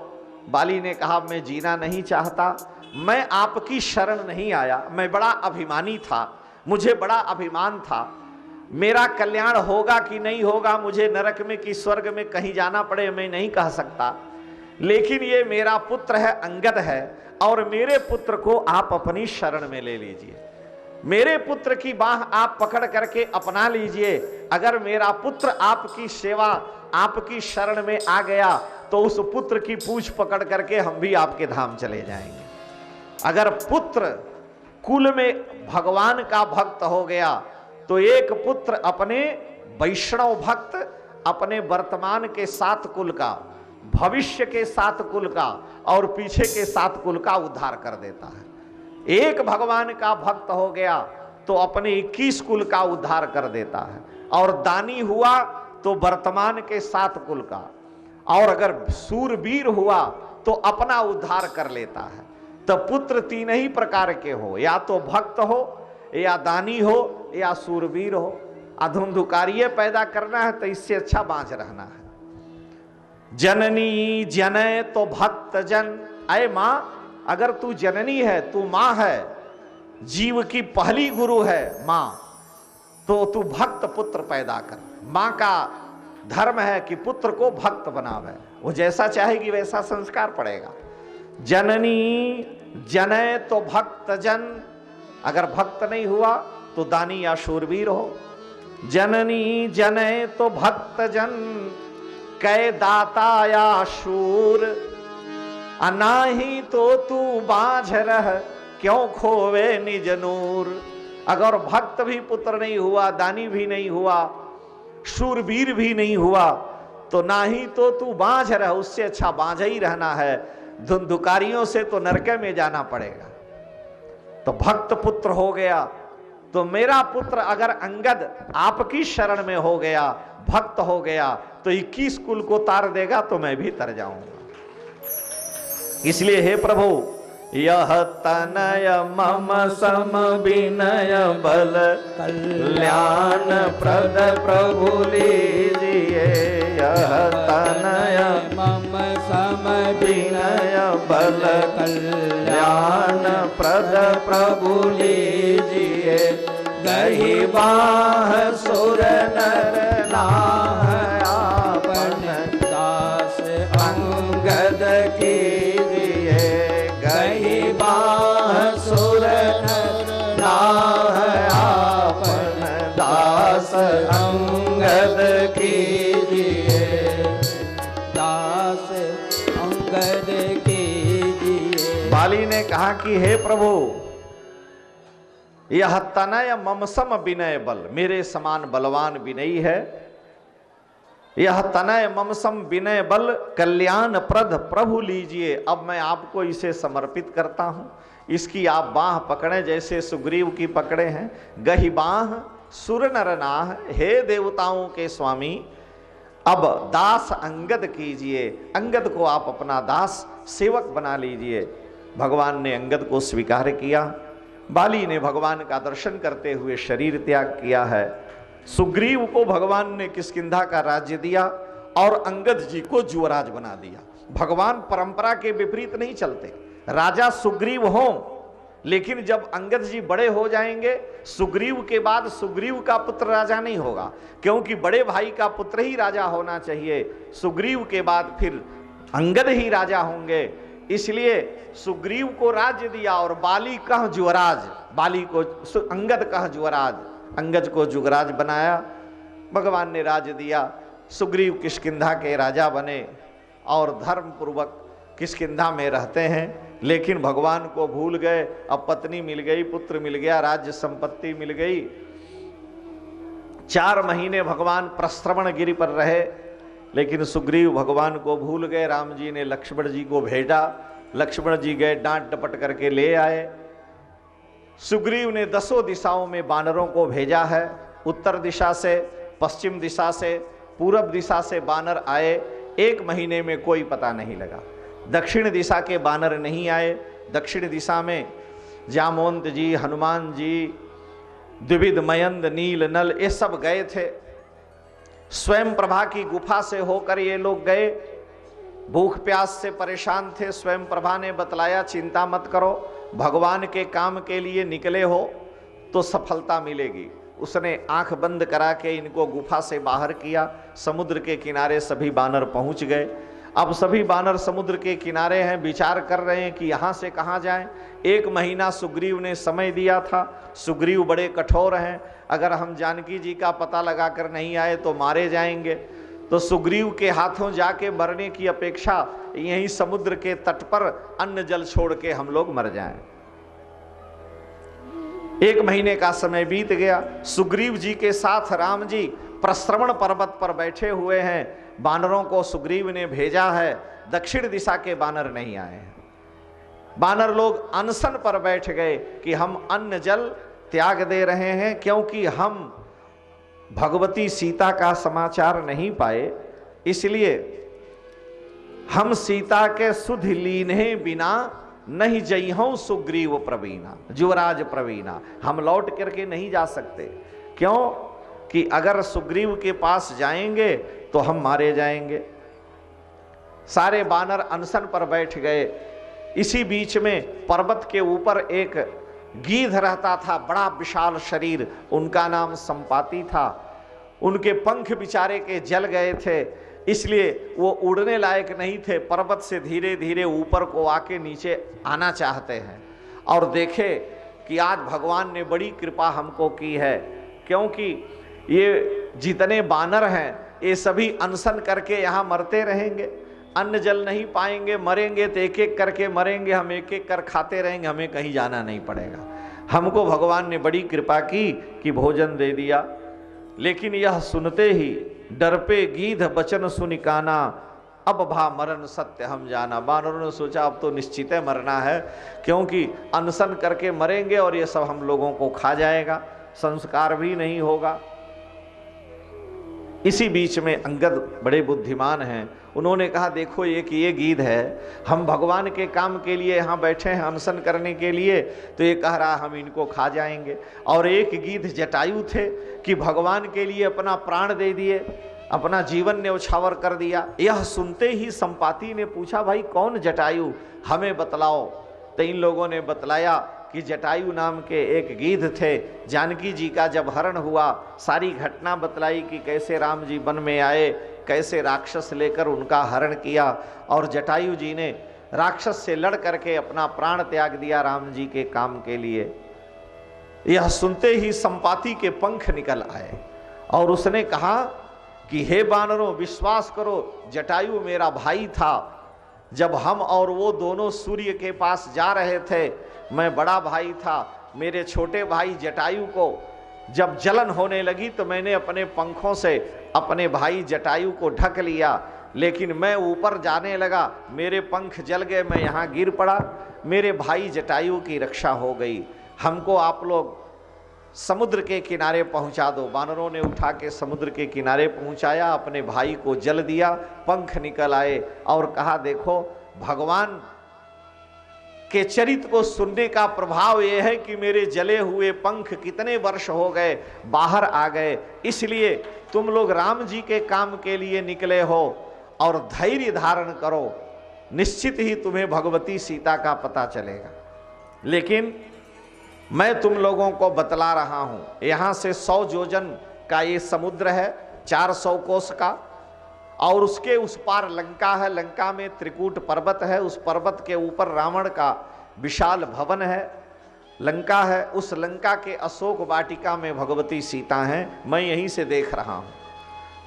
बाली ने कहा मैं जीना नहीं चाहता, मैं आपकी शरण नहीं आया, मैं बड़ा अभिमानी था, मुझे बड़ा अभिमान था, मेरा कल्याण होगा कि नहीं होगा, मुझे नरक में कि स्वर्ग में कहीं जाना पड़े मैं नहीं कह सकता, लेकिन ये मेरा पुत्र है, अंगद है, और मेरे पुत्र को आप अपनी शरण में ले लीजिए, मेरे पुत्र की बाह आप पकड़ करके अपना लीजिए। अगर मेरा पुत्र आपकी सेवा आपकी शरण में आ गया तो उस पुत्र की पूंछ पकड़ करके हम भी आपके धाम चले जाएंगे। अगर पुत्र कुल में भगवान का भक्त हो गया तो एक पुत्र अपने वैष्णव भक्त, अपने वर्तमान के 7 कुल का, भविष्य के 7 कुल का और पीछे के 7 कुल का उद्धार कर देता है। एक भगवान का भक्त हो गया तो अपने 21 कुल का उद्धार कर देता है, और दानी हुआ तो वर्तमान के 7 कुल का, और अगर सूरवीर हुआ तो अपना उद्धार कर लेता है। तो पुत्र 3 ही प्रकार के हो, या तो भक्त हो, या दानी हो, या सूरवीर हो। अधुंधुकार्य पैदा करना है तो इससे अच्छा बांझ रहना है। जननी जनय तो भक्त जन, अय मां अगर तू जननी है, तू मां है, जीव की पहली गुरु है मां, तो तू भक्त पुत्र पैदा कर। मां का धर्म है कि पुत्र को भक्त बनावे, वो जैसा चाहेगी वैसा संस्कार पड़ेगा। जननी जनय तो भक्त जन, अगर भक्त नहीं हुआ तो दानी या शूरवीर हो। जननी जनय तो भक्त जन, कै दाता या शूर, अनाही तो तू बाझ रह, क्यों खोवे निज नूर। अगर भक्त भी पुत्र नहीं हुआ, दानी भी नहीं हुआ, शूरवीर भी नहीं हुआ, तो ना ही तो तू बाझ रह, उससे अच्छा बाझ ही रहना है। धुंधुकारियों से तो नरक में जाना पड़ेगा। तो भक्त पुत्र हो गया, तो मेरा पुत्र अगर अंगद आपकी शरण में हो गया, भक्त हो गया, तो 21 कुल को तार देगा तो मैं भी तर जाऊंगा। इसलिए हे प्रभु, यह तनय मम सम विनय बल कल्याण प्रद प्रभु लीजिए। यह तनय मम सम विनय बल कल्याण प्रद प्रभु लीजिए। गही बाह सुर नर नाह, आपन दास अंगद कीजिए। गही बाह सुर नर नाह, आपन दास अंगद कीजिए। दास अंगद कीजिए। बाली ने कहा कि हे प्रभु, यह तनय ममसम विनय बल, मेरे समान बलवान विनयी है। यह तनय ममसम विनय बल कल्याण प्रद प्रभु लीजिए। अब मैं आपको इसे समर्पित करता हूं, इसकी आप बाह पकड़े जैसे सुग्रीव की पकड़े हैं। गही बाह सुर नर नाह, हे देवताओं के स्वामी, अब दास अंगद कीजिए। अंगद को आप अपना दास सेवक बना लीजिए। भगवान ने अंगद को स्वीकार किया। बाली ने भगवान का दर्शन करते हुए शरीर त्याग किया है। सुग्रीव को भगवान ने किष्किंधा का राज्य दिया और अंगद जी को युवराज बना दिया। भगवान परंपरा के विपरीत नहीं चलते। राजा सुग्रीव हों, लेकिन जब अंगद जी बड़े हो जाएंगे, सुग्रीव के बाद सुग्रीव का पुत्र राजा नहीं होगा, क्योंकि बड़े भाई का पुत्र ही राजा होना चाहिए। सुग्रीव के बाद फिर अंगद ही राजा होंगे, इसलिए सुग्रीव को राज्य दिया और बाली कह जुवराज, बाली को अंगद कह जुवराज, अंगद को जुगराज बनाया। भगवान ने राज्य दिया, सुग्रीव किष्किंधा के राजा बने और धर्म पूर्वक किष्किंधा में रहते हैं। लेकिन भगवान को भूल गए, अब पत्नी मिल गई, पुत्र मिल गया, राज्य संपत्ति मिल गई। 4 महीने भगवान प्रश्रवण गिरि पर रहे, लेकिन सुग्रीव भगवान को भूल गए। राम जी ने लक्ष्मण जी को भेजा, लक्ष्मण जी गए, डांट डपट करके ले आए। सुग्रीव ने 10 दिशाओं में बानरों को भेजा है, उत्तर दिशा से, पश्चिम दिशा से, पूरब दिशा से बानर आए। 1 महीने में कोई पता नहीं लगा। दक्षिण दिशा के बानर नहीं आए। दक्षिण दिशा में जामवंत जी, हनुमान जी, द्विविध, मयंद, नील, नल, ये सब गए थे। स्वयं प्रभा की गुफा से होकर ये लोग गए, भूख प्यास से परेशान थे। स्वयं प्रभा ने बतलाया, चिंता मत करो, भगवान के काम के लिए निकले हो तो सफलता मिलेगी। उसने आंख बंद करा के इनको गुफा से बाहर किया। समुद्र के किनारे सभी बानर पहुंच गए। अब सभी बानर समुद्र के किनारे हैं, विचार कर रहे हैं कि यहाँ से कहाँ जाएं। 1 महीना सुग्रीव ने समय दिया था। सुग्रीव बड़े कठोर हैं, अगर हम जानकी जी का पता लगाकर नहीं आए तो मारे जाएंगे। तो सुग्रीव के हाथों जाके मरने की अपेक्षा यहीं समुद्र के तट पर अन्न जल छोड़ के हम लोग मर जाएं। 1 महीने का समय बीत गया। सुग्रीव जी के साथ राम जी प्रश्रवण पर्वत पर बैठे हुए हैं। बानरों को सुग्रीव ने भेजा है, दक्षिण दिशा के बानर नहीं आए हैं। बानर लोग अनशन पर बैठ गए कि हम अन्न जल त्याग दे रहे हैं, क्योंकि हम भगवती सीता का समाचार नहीं पाए, इसलिए हम सीता के सुध लीन्हे बिना नहीं जइहों सुग्रीव प्रवीणा, युवराज प्रवीणा। हम लौट करके नहीं जा सकते, क्यों कि अगर सुग्रीव के पास जाएंगे तो हम मारे जाएंगे। सारे बानर अनशन पर बैठ गए। इसी बीच में पर्वत के ऊपर एक गीध रहता था, बड़ा विशाल शरीर, उनका नाम संपाति था। उनके पंख बेचारे के जल गए थे, इसलिए वो उड़ने लायक नहीं थे। पर्वत से धीरे धीरे ऊपर को आके नीचे आना चाहते हैं और देखे कि आज भगवान ने बड़ी कृपा हमको की है, क्योंकि ये जितने बानर हैं ये सभी अनशन करके यहाँ मरते रहेंगे, अन्न जल नहीं पाएंगे, मरेंगे तो एक एक करके मरेंगे, हम एक एक कर खाते रहेंगे, हमें कहीं जाना नहीं पड़ेगा। हमको भगवान ने बड़ी कृपा की कि भोजन दे दिया। लेकिन यह सुनते ही डर पे गीध बचन सुनिकाना, अब भा मरण सत्य हम जाना। बानरों ने सोचा अब तो निश्चित है मरना है, क्योंकि अनशन करके मरेंगे और ये सब हम लोगों को खा जाएगा, संस्कार भी नहीं होगा। इसी बीच में अंगद बड़े बुद्धिमान हैं, उन्होंने कहा देखो एक ये गीध है, हम भगवान के काम के लिए यहाँ बैठे हैं अनशन करने के लिए, तो ये कह रहा हम इनको खा जाएंगे। और एक गीध जटायु थे कि भगवान के लिए अपना प्राण दे दिए, अपना जीवन न्यौछावर कर दिया। यह सुनते ही संपाति ने पूछा भाई कौन जटायु, हमें बतलाओ। तो इन लोगों ने बतलाया कि जटायु नाम के एक गीध थे। जानकी जी का जब हरण हुआ, सारी घटना बतलाई कि कैसे राम जी वन में आए, कैसे राक्षस लेकर उनका हरण किया, और जटायु जी ने राक्षस से लड़ करके अपना प्राण त्याग दिया राम जी के काम के लिए। यह सुनते ही संपाति के पंख निकल आए और उसने कहा कि हे बानरों, विश्वास करो जटायु मेरा भाई था। जब हम और वो दोनों सूर्य के पास जा रहे थे, मैं बड़ा भाई था, मेरे छोटे भाई जटायु को जब जलन होने लगी तो मैंने अपने पंखों से अपने भाई जटायु को ढक लिया, लेकिन मैं ऊपर जाने लगा, मेरे पंख जल गए, मैं यहाँ गिर पड़ा, मेरे भाई जटायु की रक्षा हो गई। हमको आप लोग समुद्र के किनारे पहुंचा दो। बानरों ने उठा के समुद्र के किनारे पहुंचाया, अपने भाई को जल दिया, पंख निकल आए और कहा देखो भगवान के चरित्र को सुनने का प्रभाव यह है कि मेरे जले हुए पंख कितने वर्ष हो गए बाहर आ गए, इसलिए तुम लोग राम जी के काम के लिए निकले हो और धैर्य धारण करो, निश्चित ही तुम्हें भगवती सीता का पता चलेगा। लेकिन मैं तुम लोगों को बतला रहा हूं, यहां से 100 योजन का ये समुद्र है, 400 कोस का, और उसके उस पार लंका है, लंका में त्रिकूट पर्वत है, उस पर्वत के ऊपर रावण का विशाल भवन है, लंका है, उस लंका के अशोक वाटिका में भगवती सीता हैं। मैं यहीं से देख रहा हूं,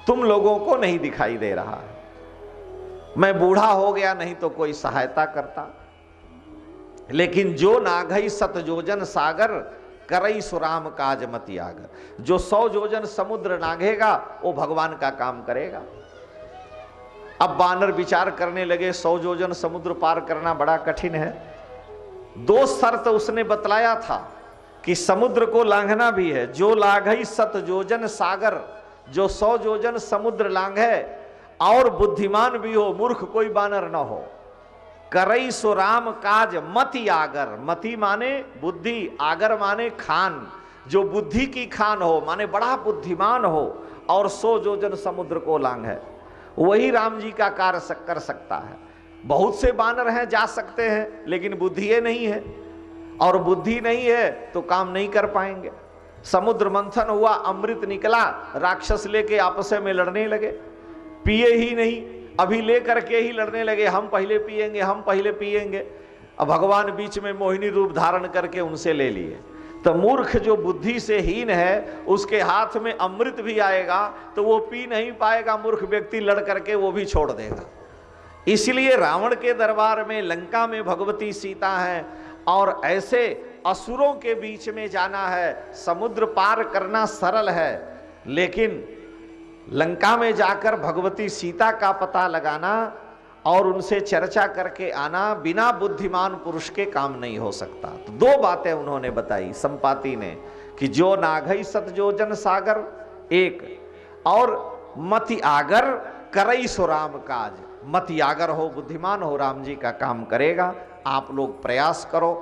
तुम लोगों को नहीं दिखाई दे रहा है। मैं बूढ़ा हो गया, नहीं तो कोई सहायता करता, लेकिन जो नाघई सत योजन सागर करई सुराम काज मति आगर। जो 100 योजन समुद्र नाघेगा वो भगवान का काम करेगा। अब बानर विचार करने लगे 100 योजन समुद्र पार करना बड़ा कठिन है। 2 शर्त उसने बतलाया था कि समुद्र को लांघना भी है। जो लाघई सत योजन सागर, जो 100 योजन समुद्र लांघे और बुद्धिमान भी हो, मूर्ख कोई बानर न हो। करई सो राम काज मति आगर, मति माने बुद्धि, आगर माने खान, जो बुद्धि की खान हो, माने बड़ा बुद्धिमान हो और 100 योजन समुद्र को लांघे, वही राम जी का कार्य कर सकता है। बहुत से बानर हैं, जा सकते हैं, लेकिन बुद्धि नहीं है, और बुद्धि नहीं है तो काम नहीं कर पाएंगे। समुद्र मंथन हुआ, अमृत निकला, राक्षस लेके आपस में लड़ने लगे, पिए ही नहीं, अभी ले करके ही लड़ने लगे, हम पहले पिएंगे, हम पहले पिएंगे। अब भगवान बीच में मोहिनी रूप धारण करके उनसे ले लिए। तो मूर्ख जो बुद्धि से हीन है, उसके हाथ में अमृत भी आएगा तो वो पी नहीं पाएगा, मूर्ख व्यक्ति लड़ करके वो भी छोड़ देगा। इसलिए रावण के दरबार में, लंका में भगवती सीता है, और ऐसे असुरों के बीच में जाना है। समुद्र पार करना सरल है, लेकिन लंका में जाकर भगवती सीता का पता लगाना और उनसे चर्चा करके आना बिना बुद्धिमान पुरुष के काम नहीं हो सकता। तो 2 बातें उन्होंने बताई संपाति ने, कि जो नाघई सत योजन सागर एक, और मति आगर करई सो राम काज। मति आगर हो, बुद्धिमान हो, राम जी का काम करेगा, आप लोग प्रयास करो।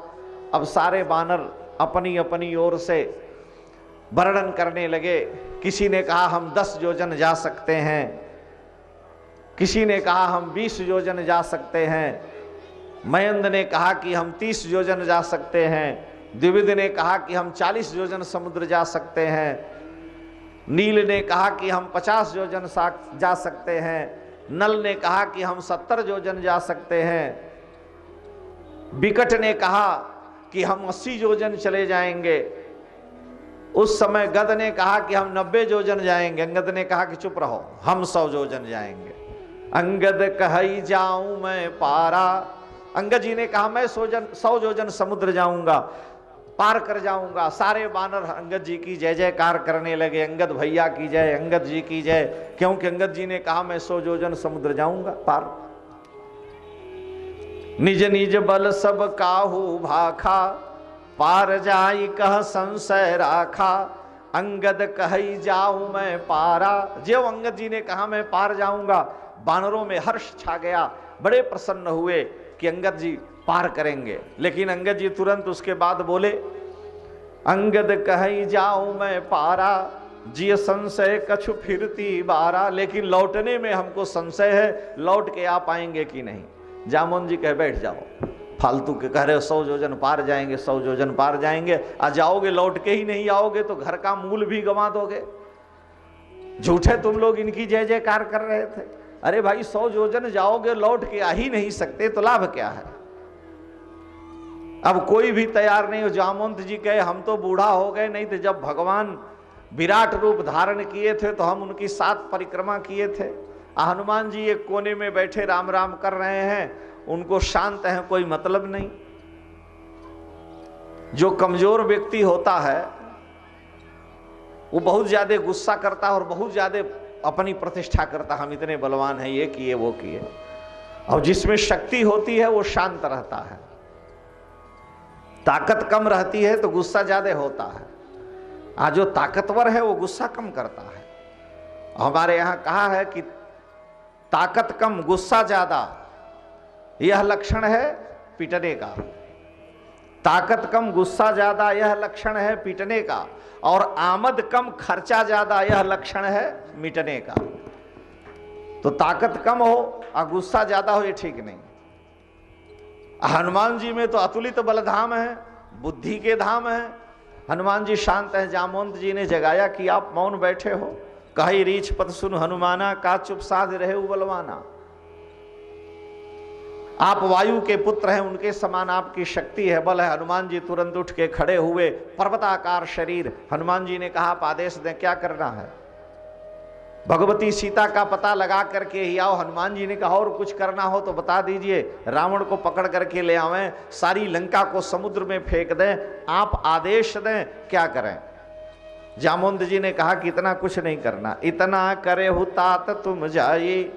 अब सारे बानर अपनी अपनी ओर से वर्णन करने लगे। किसी ने कहा हम 10 योजन जा सकते हैं, किसी ने कहा हम 20 योजन जा सकते हैं, मयंद ने कहा कि हम 30 योजन जा सकते हैं, द्विविद ने कहा कि हम 40 योजन समुद्र जा सकते हैं, नील ने कहा कि हम 50 योजन जा सकते हैं, नल ने कहा कि हम 70 योजन जा सकते हैं, विकट ने कहा कि हम 80 योजन चले जाएंगे। उस समय गद ने कहा कि हम 90 योजन जाएंगे। अंगद ने कहा कि चुप रहो, हम 100 योजन जाएंगे। अंगद कही जाऊं मैं पारा, अंगद जी ने कहा मैं 100 योजन समुद्र जाऊंगा, पार कर जाऊंगा। सारे बानर अंगद जी की जय जयकार करने लगे, अंगद भैया की जय, अंगद जी की जय, क्योंकि अंगद जी ने कहा मैं 100 योजन समुद्र जाऊंगा पार। निज निज बल सब काहू भाखा, पार जाई कह संशय राखा, अंगद कही जाऊं मैं पारा। जो अंगद जी ने कहा मैं पार जाऊंगा, बानरों में हर्ष छा गया, बड़े प्रसन्न हुए कि अंगद जी पार करेंगे। लेकिन अंगद जी तुरंत उसके बाद बोले, अंगद कही जाऊं मैं पारा, जिय संशय कछु फिरती बारा। लेकिन लौटने में हमको संशय है, लौट के आ पाएंगे कि नहीं। जामुन जी कह बैठ जाओ, फालतू के कह रहे हो 100 योजन पार जाएंगे, 100 योजन पार जाएंगे, आ जाओगे लौट के ही नहीं आओगे तो घर का मूल भी गंवा दोगे। झूठे तुम लोग इनकी जय जयकार कर रहे थे। अरे भाई 100 योजन जाओगे, लौट के आ ही नहीं सकते तो लाभ क्या है। अब कोई भी तैयार नहीं हो। जामवंत जी कहे हम तो बूढ़ा हो गए, नहीं तो जब भगवान विराट रूप धारण किए थे तो हम उनकी 7 परिक्रमा किए थे। हनुमान जी एक कोने में बैठे राम राम कर रहे हैं, उनको शांत है, कोई मतलब नहीं। जो कमजोर व्यक्ति होता है वो बहुत ज्यादा गुस्सा करता है और बहुत ज्यादा अपनी प्रतिष्ठा करता, हम इतने बलवान हैं, ये किए वो किए। और जिसमें शक्ति होती है वो शांत रहता है, ताकत कम रहती है तो गुस्सा ज्यादा होता है। आज जो ताकतवर है वो गुस्सा कम करता है। हमारे यहां कहा है कि ताकत कम गुस्सा ज्यादा, यह लक्षण है पीटने का। ताकत कम गुस्सा ज्यादा, यह लक्षण है पीटने का। और आमद कम खर्चा ज्यादा, यह लक्षण है मिटने का। तो ताकत कम हो और गुस्सा ज्यादा हो, ये ठीक नहीं। हनुमान जी में तो अतुलित बलधाम है, बुद्धि के धाम है। हनुमान जी शांत हैं। जामवंत जी ने जगाया कि आप मौन बैठे हो, कही रीछ पत सुन हनुमाना, का चुप साध रहे बलवाना। आप वायु के पुत्र हैं, उनके समान आपकी शक्ति है, बल है। हनुमान जी तुरंत उठ के खड़े हुए, पर्वताकार शरीर। हनुमान जी ने कहा आप आदेश दें, क्या करना है? भगवती सीता का पता लगा करके ही आओ। हनुमान जी ने कहा और कुछ करना हो तो बता दीजिए, रावण को पकड़ करके ले आवें, सारी लंका को समुद्र में फेंक दें, आप आदेश दें, क्या करें? जामवंत जी ने कहा कि इतना कुछ नहीं करना, इतना करे हु तात तुम जाई,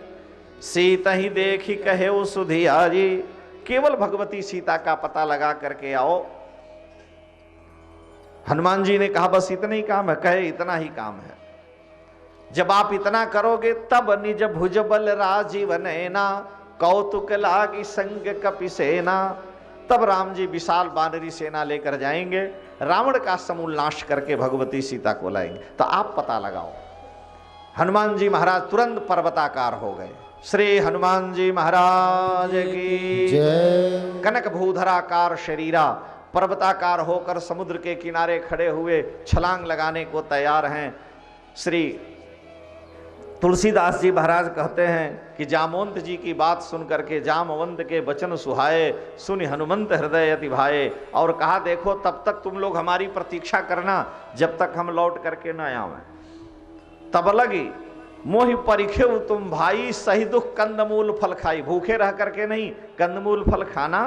सीता ही देखी कहे वो सुधिया जी। केवल भगवती सीता का पता लगा करके आओ। हनुमान जी ने कहा बस इतना ही काम है। कहे इतना ही काम है। जब आप इतना करोगे तब निज भुज बल राजीव नैना, कौतुक लागी संग कपि सेना। तब राम जी विशाल वानरी सेना लेकर जाएंगे, रावण का समूल नाश करके भगवती सीता को लाएंगे। तो आप पता लगाओ। हनुमान जी महाराज तुरंत पर्वताकार हो गए। श्री हनुमान जी महाराज की जय। कनक भूधराकार शरीरा, पर्वताकार होकर समुद्र के किनारे खड़े हुए छलांग लगाने को तैयार हैं। श्री तुलसीदास जी महाराज कहते हैं कि जामवंत जी की बात सुन करके जामवंत के वचन सुहाए, सुनि हनुमंत हृदय अति भाए। और कहा देखो तब तक तुम लोग हमारी प्रतीक्षा करना, जब तक हम लौट करके न आवें। तब लगी मोहि परिखेउ तुम भाई, सही दुख कंदमूल फल खाई। भूखे रह करके नहीं, कंदमूल फल खाना,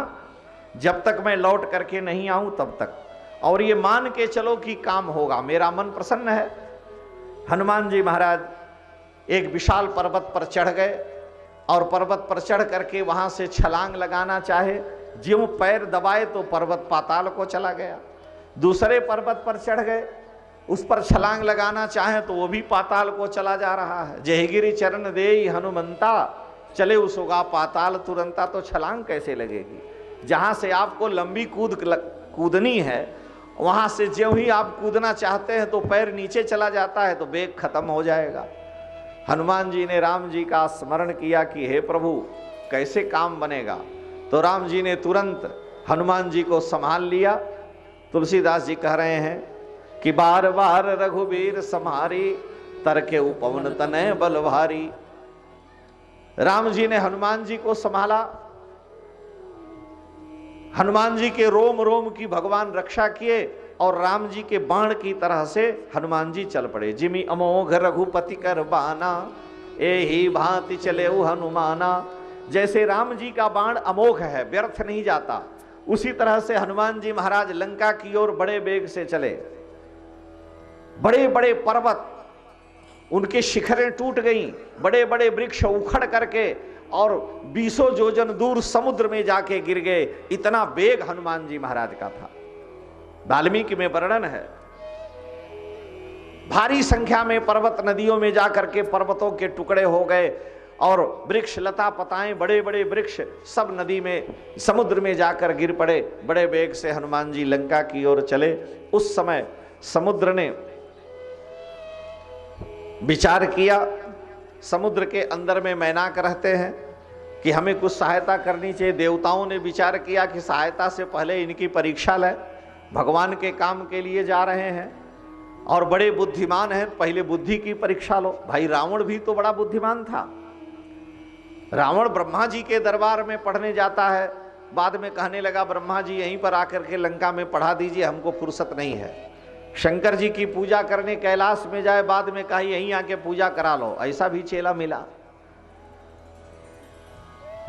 जब तक मैं लौट करके नहीं आऊं तब तक। और ये मान के चलो कि काम होगा, मेरा मन प्रसन्न है। हनुमान जी महाराज एक विशाल पर्वत पर चढ़ गए और पर्वत पर चढ़ करके वहां से छलांग लगाना चाहे, ज्यों पैर दबाए तो पर्वत पाताल को चला गया। दूसरे पर्वत पर चढ़ गए, उस पर छलांग लगाना चाहे तो वो भी पाताल को चला जा रहा है। जयगिरी चरण देई हनुमंता, चले उसोगा पाताल तुरंता। तो छलांग कैसे लगेगी? जहां से आपको लंबी कूदनी है, वहां से ज्यों ही आप कूदना चाहते हैं तो पैर नीचे चला जाता है, तो वेग खत्म हो जाएगा। हनुमान जी ने राम जी का स्मरण किया कि हे प्रभु कैसे काम बनेगा। तो राम जी ने तुरंत हनुमान जी को संभाल लिया। तुलसीदास जी कह रहे हैं कि बार बार रघुवीर सम्हारी, तरके उपवन तनय बल भारी। राम जी ने हनुमान जी को संभाला, हनुमान जी के रोम रोम की भगवान रक्षा किए और राम जी के बाण की तरह से हनुमान जी चल पड़े। जिमि अमोघ रघुपति कर बाना, एही भांति चले हनुमाना। जैसे राम जी का बाण अमोघ है, व्यर्थ नहीं जाता, उसी तरह से हनुमान जी महाराज लंका की ओर बड़े वेग से चले। बड़े बड़े पर्वत, उनके शिखरें टूट गईं, बड़े बड़े वृक्ष उखड़ करके और 20 योजन दूर समुद्र में जाके गिर गए। इतना वेग हनुमान जी महाराज का था। वाल्मीकि में वर्णन है, भारी संख्या में पर्वत नदियों में जाकर के पर्वतों के टुकड़े हो गए और वृक्ष लता पताएं, बड़े बड़े वृक्ष सब नदी में समुद्र में जाकर गिर पड़े। बड़े वेग से हनुमान जी लंका की ओर चले। उस समय समुद्र ने विचार किया, समुद्र के अंदर में मैनाक रहते हैं कि हमें कुछ सहायता करनी चाहिए। देवताओं ने विचार किया कि सहायता से पहले इनकी परीक्षा लें, भगवान के काम के लिए जा रहे हैं और बड़े बुद्धिमान हैं, पहले बुद्धि की परीक्षा लो। भाई रावण भी तो बड़ा बुद्धिमान था। रावण ब्रह्मा जी के दरबार में पढ़ने जाता है, बाद में कहने लगा ब्रह्मा जी यहीं पर आकर के लंका में पढ़ा दीजिए, हमको फुर्सत नहीं है। शंकर जी की पूजा करने कैलाश में जाए, बाद में कहा यहीं आके पूजा करा लो। ऐसा भी चेला मिला।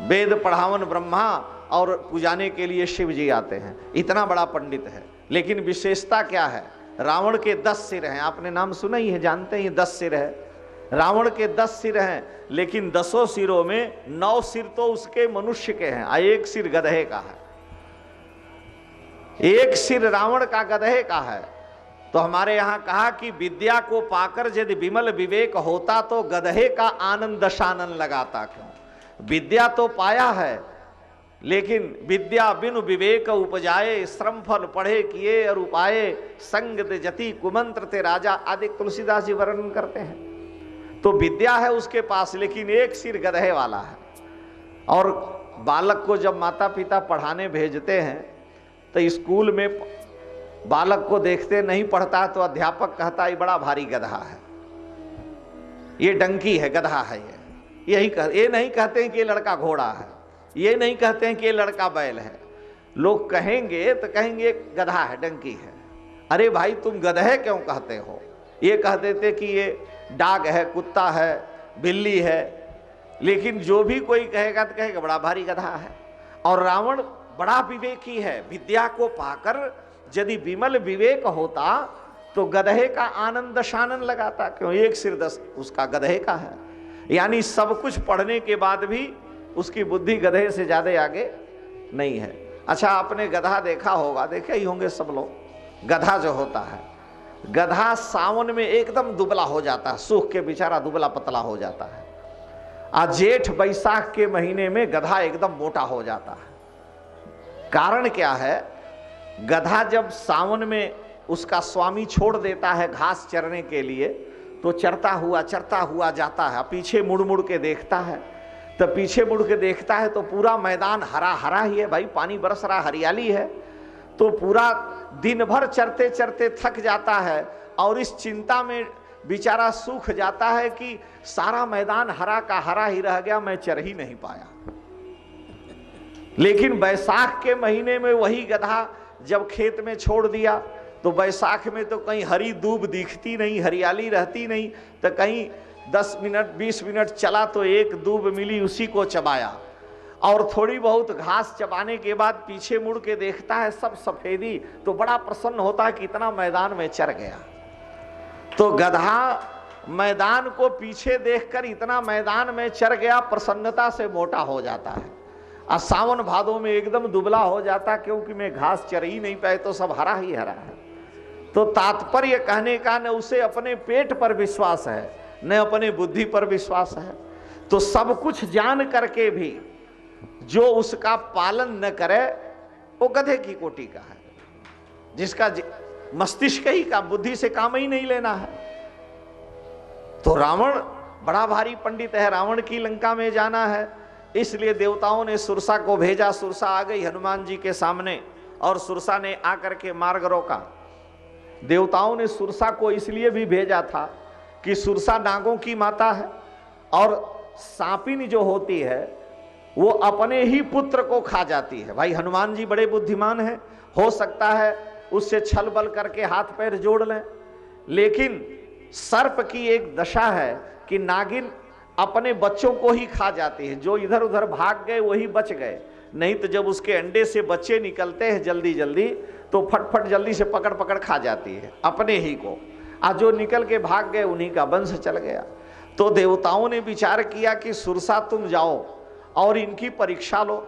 वेद पढ़ावन ब्रह्मा और पूजाने के लिए शिव जी आते हैं। इतना बड़ा पंडित है। लेकिन विशेषता क्या है? रावण के 10 सिर हैं। आपने नाम सुना ही है, जानते ही 10 सिर है। रावण के 10 सिर हैं, लेकिन 10 सिरों में 9 सिर तो उसके मनुष्य के हैं, 1 सिर गधे का है। 1 सिर रावण का गधे का है। तो हमारे यहां कहा कि विद्या को पाकर यदि विमल विवेक होता तो गधे का आनंद दशानन लगाता क्यों? विद्या तो पाया है, लेकिन विद्या बिनु विवेक उपजाए, श्रम फल पढ़े किए और उपाये, संग जति कुमंत्र ते राजा आदि तुलसीदास जी वर्णन करते हैं। तो विद्या है उसके पास, लेकिन 1 सिर गधे वाला है। और बालक को जब माता पिता पढ़ाने भेजते हैं तो स्कूल में बालक को देखते नहीं पढ़ता तो अध्यापक कहता है बड़ा भारी गधा है। ये डंकी है, गधा है, ये नहीं कहते हैं कि ये लड़का घोड़ा है, ये नहीं कहते हैं कि ये लड़का बैल है। लोग कहेंगे तो कहेंगे गधा है, डंकी है। अरे भाई तुम गधे क्यों कहते हो? ये कह देते कि ये डाग है, कुत्ता है, बिल्ली है। लेकिन जो भी कोई कहेगा तो कहेगा बड़ा भारी गधा है। और रावण बड़ा विवेकी है, विद्या को पाकर यदि विमल विवेक होता तो गधे का आनंद शानन लगाता। क्यों? एक सिर दस उसका गधे का है। यानी सब कुछ पढ़ने के बाद भी उसकी बुद्धि गधे से ज्यादा आगे नहीं है। अच्छा, आपने गधा देखा होगा, देखे ही होंगे सब लोग। गधा जो होता है, गधा सावन में एकदम दुबला हो जाता है, सूख के बेचारा दुबला पतला हो जाता है। आज जेठ बैसाख के महीने में गधा एकदम मोटा हो जाता है। कारण क्या है? गधा जब सावन में उसका स्वामी छोड़ देता है घास चरने के लिए, तो चरता हुआ जाता है। पीछे मुड़ मुड़ के देखता है, तो पीछे मुड़ के देखता है तो पूरा मैदान हरा हरा ही है भाई, पानी बरस रहा, हरियाली है। तो पूरा दिन भर चरते चरते थक जाता है और इस चिंता में बेचारा सूख जाता है कि सारा मैदान हरा का हरा ही रह गया, मैं चर ही नहीं पाया। लेकिन बैसाख के महीने में वही गधा जब खेत में छोड़ दिया तो बैसाख में तो कहीं हरी दूब दिखती नहीं, हरियाली रहती नहीं, तो कहीं 10 मिनट 20 मिनट चला तो एक दूब मिली, उसी को चबाया। और थोड़ी बहुत घास चबाने के बाद पीछे मुड़ के देखता है सब सफेदी, तो बड़ा प्रसन्न होता है कि इतना मैदान में चर गया। तो गधा मैदान को पीछे देखकर इतना मैदान में चर गया, प्रसन्नता से मोटा हो जाता है। और सावन भादों में एकदम दुबला हो जाता, क्योंकि मैं घास चर ही नहीं पाए, तो सब हरा ही हरा है। तो तात्पर्य कहने का न उसे अपने पेट पर विश्वास है, न अपने बुद्धि पर विश्वास है। तो सब कुछ जान करके भी जो उसका पालन न करे वो गधे की कोटि का है, जिसका मस्तिष्क ही का बुद्धि से काम ही नहीं लेना है। तो रावण बड़ा भारी पंडित है, रावण की लंका में जाना है, इसलिए देवताओं ने सुरसा को भेजा। सुरसा आ गई हनुमान जी के सामने और सुरसा ने आकर के मार्ग रोका। देवताओं ने सुरसा को इसलिए भी भेजा था कि सुरसा नागों की माता है और सांपिन जो होती है वो अपने ही पुत्र को खा जाती है। भाई हनुमान जी बड़े बुद्धिमान हैं, हो सकता है उससे छल बल करके हाथ पैर जोड़ लें, लेकिन सर्प की एक दशा है कि नागिन अपने बच्चों को ही खा जाती है। जो इधर उधर भाग गए वही बच गए, नहीं तो जब उसके अंडे से बच्चे निकलते हैं जल्दी जल्दी तो फटफट जल्दी से पकड़ पकड़ खा जाती है अपने ही को। आज जो निकल के भाग गए उन्हीं का वंश चल गया। तो देवताओं ने विचार किया कि सुरसा तुम जाओ और इनकी परीक्षा लो।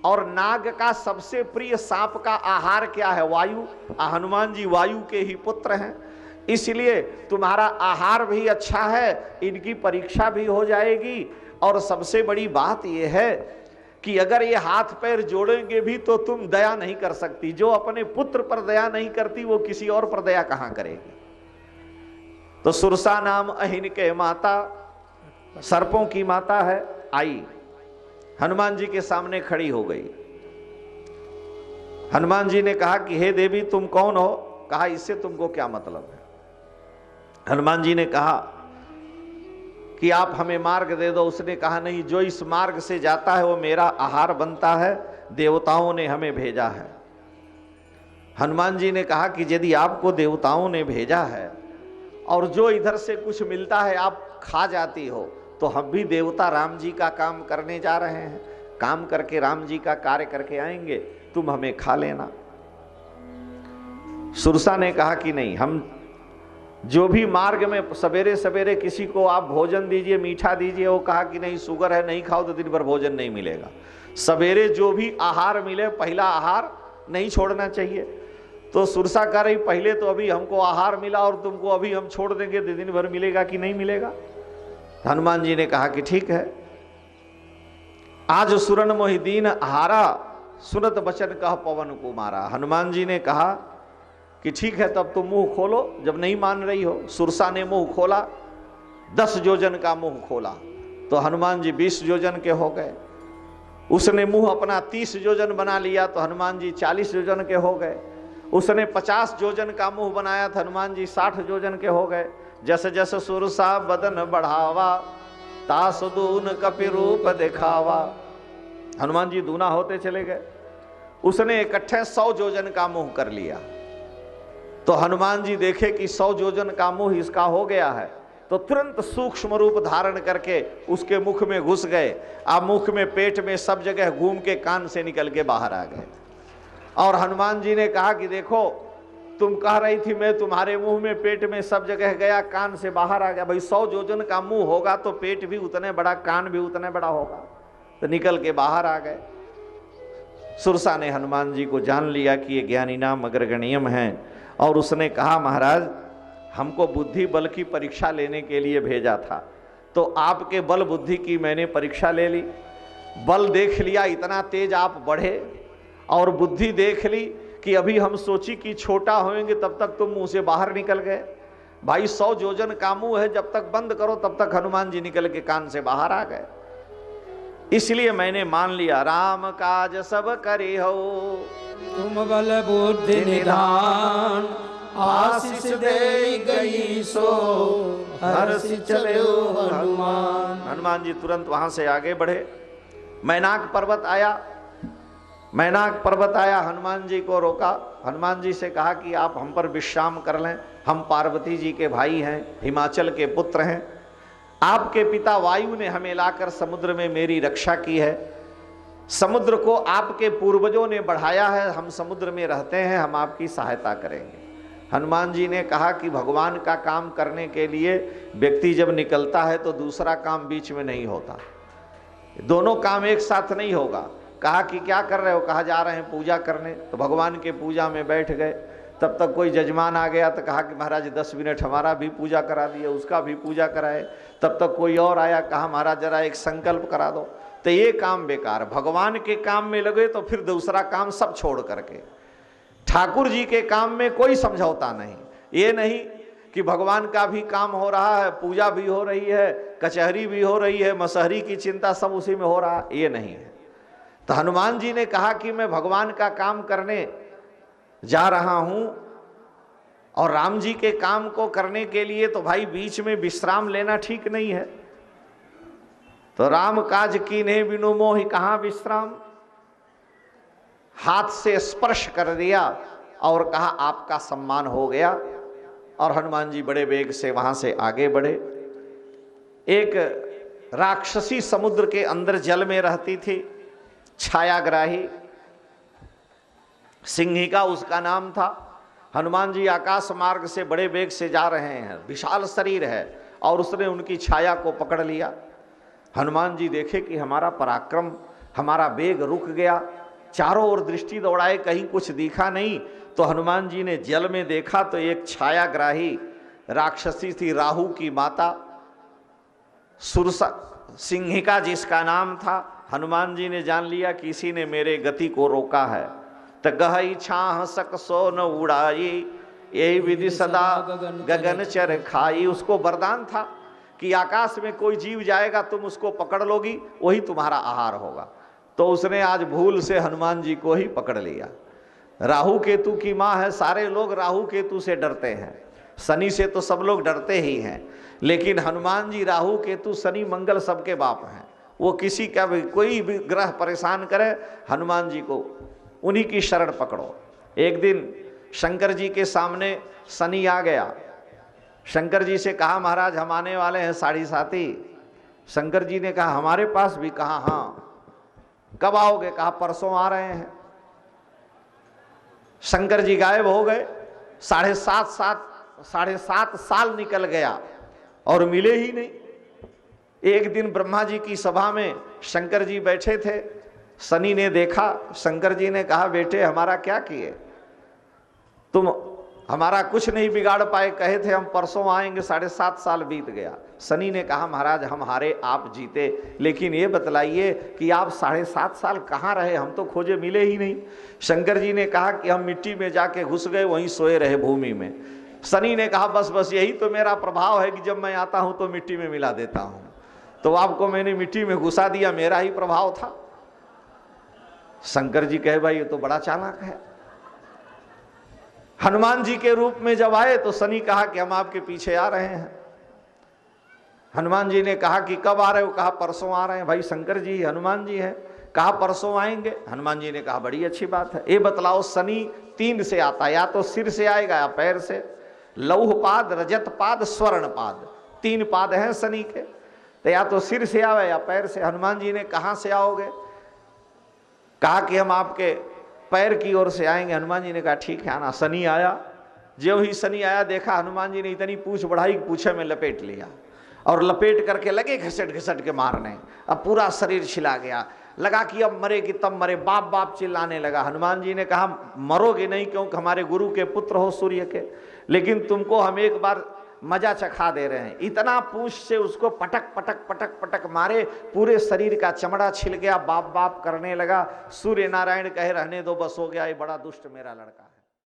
और नाग का सबसे प्रिय सांप का आहार क्या है? वायु। हनुमान जी वायु के ही पुत्र हैं, इसलिए तुम्हारा आहार भी अच्छा है, इनकी परीक्षा भी हो जाएगी। और सबसे बड़ी बात यह है कि अगर ये हाथ पैर जोड़ेंगे भी तो तुम दया नहीं कर सकती। जो अपने पुत्र पर दया नहीं करती वो किसी और पर दया कहां करेगी। तो सुरसा नाम अहिन के माता, सर्पों की माता है, आई हनुमान जी के सामने खड़ी हो गई। हनुमान जी ने कहा कि हे देवी तुम कौन हो? कहा इससे तुमको क्या मतलब है? हनुमान जी ने कहा कि आप हमें मार्ग दे दो। उसने कहा नहीं, जो इस मार्ग से जाता है वो मेरा आहार बनता है, देवताओं ने हमें भेजा है। हनुमान जी ने कहा कि यदि आपको देवताओं ने भेजा है और जो इधर से कुछ मिलता है आप खा जाती हो, तो हम भी देवता राम जी का काम करने जा रहे हैं, काम करके राम जी का कार्य करके आएंगे, तुम हमें खा लेना। सुरसा ने कहा कि नहीं, हम जो भी मार्ग में सवेरे सवेरे किसी को आप भोजन दीजिए, मीठा दीजिए, वो कहा कि नहीं शुगर है, नहीं खाओ तो दिन भर भोजन नहीं मिलेगा। सवेरे जो भी आहार मिले पहला आहार नहीं छोड़ना चाहिए। तो सुरसा कह रही पहले तो अभी हमको आहार मिला और तुमको अभी हम छोड़ देंगे तो दिन भर मिलेगा कि नहीं मिलेगा? हनुमान जी ने कहा कि ठीक है। आज सुरन मोहिदीन हारा, सुनत बचन कह पवन को मारा। हनुमान जी ने कहा कि ठीक है तब तुम मुंह खोलो, जब नहीं मान रही हो। सुरसा ने मुंह खोला, 10 योजन का मुंह खोला तो हनुमान जी 20 योजन के हो गए। उसने मुंह अपना 30 योजन बना लिया तो हनुमान जी 40 योजन के हो गए। उसने 50 योजन का मुंह बनाया तो हनुमान जी 60 योजन के हो गए। जस जस सुरसा बदन बढ़ावा, तास दून कपि रूप दिखावा। हनुमान जी दूना होते चले गए। उसने इकट्ठे 100 योजन का मुंह कर लिया। तो हनुमान जी देखे कि 100 योजन का मुंह इसका हो गया है, तो तुरंत सूक्ष्म रूप धारण करके उसके मुख में घुस गए। आप मुख में, पेट में, सब जगह घूम के कान से निकल के बाहर आ गए। और हनुमान जी ने कहा कि देखो, तुम कह रही थी मैं तुम्हारे मुंह में, पेट में, सब जगह गया, कान से बाहर आ गया। भाई 100 योजन का मुंह होगा तो पेट भी उतने बड़ा, कान भी उतने बड़ा होगा। तो निकल के बाहर आ गए। सुरसा ने हनुमान जी को जान लिया कि ये ज्ञानी नाम अग्रगण्यम है, और उसने कहा महाराज हमको बुद्धि बल की परीक्षा लेने के लिए भेजा था, तो आपके बल बुद्धि की मैंने परीक्षा ले ली। बल देख लिया, इतना तेज आप बढ़े, और बुद्धि देख ली कि अभी हम सोची कि छोटा होंगे तब तक तुम मुंह से बाहर निकल गए। भाई 100 योजन का मुंह है, जब तक बंद करो तब तक हनुमान जी निकल के कान से बाहर आ गए। इसलिए मैंने मान लिया राम काज सब करे हो, तुम बल बुद्धि निधान, आशीष दे गई सो हर्षि चले हनुमान। हनुमान जी तुरंत वहां से आगे बढ़े। मैनाक पर्वत आया। मैनाक पर्वत आया, हनुमान जी को रोका। हनुमान जी से कहा कि आप हम पर विश्राम कर लें, हम पार्वती जी के भाई हैं, हिमाचल के पुत्र हैं। आपके पिता वायु ने हमें लाकर समुद्र में मेरी रक्षा की है। समुद्र को आपके पूर्वजों ने बढ़ाया है, हम समुद्र में रहते हैं, हम आपकी सहायता करेंगे। हनुमान जी ने कहा कि भगवान का काम करने के लिए व्यक्ति जब निकलता है तो दूसरा काम बीच में नहीं होता, दोनों काम एक साथ नहीं होगा। कहा कि क्या कर रहे हो? कहा जा रहे हैं पूजा करने। तो भगवान के पूजा में बैठ गए। तब तक कोई जजमान आ गया तो कहा कि महाराज 10 मिनट हमारा भी पूजा करा दिए, उसका भी पूजा कराए। तब तक कोई और आया, कहा महाराज जरा एक संकल्प करा दो। तो ये काम बेकार। भगवान के काम में लगे तो फिर दूसरा काम सब छोड़ करके, ठाकुर जी के काम में कोई समझौता नहीं। ये नहीं कि भगवान का भी काम हो रहा है, पूजा भी हो रही है, कचहरी भी हो रही है, मसहरी की चिंता सब उसी में हो रहा, ये नहीं है। तो हनुमान जी ने कहा कि मैं भगवान का काम करने जा रहा हूं, और राम जी के काम को करने के लिए तो भाई बीच में विश्राम लेना ठीक नहीं है। तो राम काज कीन्हे बिनु मोहि कहाँ विश्राम, हाथ से स्पर्श कर दिया और कहा आपका सम्मान हो गया। और हनुमान जी बड़े वेग से वहां से आगे बढ़े। एक राक्षसी समुद्र के अंदर जल में रहती थी, छायाग्राही, सिंहिका उसका नाम था। हनुमान जी आकाश मार्ग से बड़े वेग से जा रहे हैं, विशाल शरीर है, और उसने उनकी छाया को पकड़ लिया। हनुमान जी देखे कि हमारा पराक्रम, हमारा वेग रुक गया। चारों ओर दृष्टि दौड़ाए, कहीं कुछ दिखा नहीं। तो हनुमान जी ने जल में देखा तो एक छायाग्राही राक्षसी थी, राहु की माता, सुरसा, सिंहिका जिसका नाम था। हनुमान जी ने जान लिया कि इसी ने मेरे गति को रोका है। तो गहई छाह सक सो न उड़ाई, यही विधि सदा गगन चर खाई। उसको वरदान था कि आकाश में कोई जीव जाएगा तुम उसको पकड़ लोगी, वही तुम्हारा आहार होगा। तो उसने आज भूल से हनुमान जी को ही पकड़ लिया। राहु केतु की माँ है, सारे लोग राहु केतु से डरते हैं, शनि से तो सब लोग डरते ही हैं, लेकिन हनुमान जी राहु केतु शनि मंगल सबके बाप हैं। वो किसी का भी कोई भी ग्रह परेशान करे, हनुमान जी को उन्हीं की शरण पकड़ो। एक दिन शंकर जी के सामने शनि आ गया। शंकर जी से कहा महाराज हम आने वाले हैं 7:30। शंकर जी ने कहा हमारे पास भी? कहा हाँ। कब आओगे? कहा परसों आ रहे हैं। शंकर जी गायब हो गए। 7.5 साल निकल गया और मिले ही नहीं। एक दिन ब्रह्मा जी की सभा में शंकर जी बैठे थे, शनि ने देखा। शंकर जी ने कहा बेटे हमारा क्या किए, तुम हमारा कुछ नहीं बिगाड़ पाए, कहे थे हम परसों आएंगे, 7.5 साल बीत गया। शनि ने कहा महाराज हम हारे आप जीते, लेकिन ये बतलाइए कि आप 7.5 साल कहाँ रहे, हम तो खोजे मिले ही नहीं। शंकर जी ने कहा कि हम मिट्टी में जाके घुस गए, वहीं सोए रहे भूमि में। शनि ने कहा बस बस यही तो मेरा प्रभाव है कि जब मैं आता हूं तो मिट्टी में मिला देता हूं, तो आपको मैंने मिट्टी में घुसा दिया, मेरा ही प्रभाव था। शंकर जी कहे भाई ये तो बड़ा चालाक है। हनुमान जी के रूप में जब आए तो शनि कहा कि हम आपके पीछे आ रहे हैं। हनुमान जी ने कहा कि कब आ रहे हो? कहा परसों आ रहे हैं। भाई शंकर जी हनुमान जी हैं, कहा परसों आएंगे। हनुमान जी ने कहा बड़ी अच्छी बात है। ये बतलाओ शनि 3 से आता है, या तो सिर से आएगा या पैर से। लौह पाद, रजत पाद, स्वर्ण पाद, 3 पाद हैं शनि के, तो या तो सिर से आवे या पैर से। हनुमान जी ने कहां से आओगे? कहा कि हम आपके पैर की ओर से आएंगे। हनुमान जी ने कहा ठीक है आना। शनि आया। जो ही शनि आया देखा हनुमान जी ने इतनी पूंछ बढ़ाई, पूछे में लपेट लिया और लपेट करके लगे घसट घसट के मारने। अब पूरा शरीर छिला गया, लगा कि अब मरेगी तब मरे, बाप बाप चिल्लाने लगा। हनुमान जी ने कहा मरोगे नहीं, क्योंकि हमारे गुरु के पुत्र हो सूर्य के, लेकिन तुमको हम एक बार मजा चखा दे रहे हैं। इतना पूंछ से उसको पटक पटक पटक पटक मारे, पूरे शरीर का चमड़ा छिल गया, बाप बाप करने लगा। सूर्य नारायण कहे रहने दो, बस हो गया, ये बड़ा दुष्ट मेरा लड़का।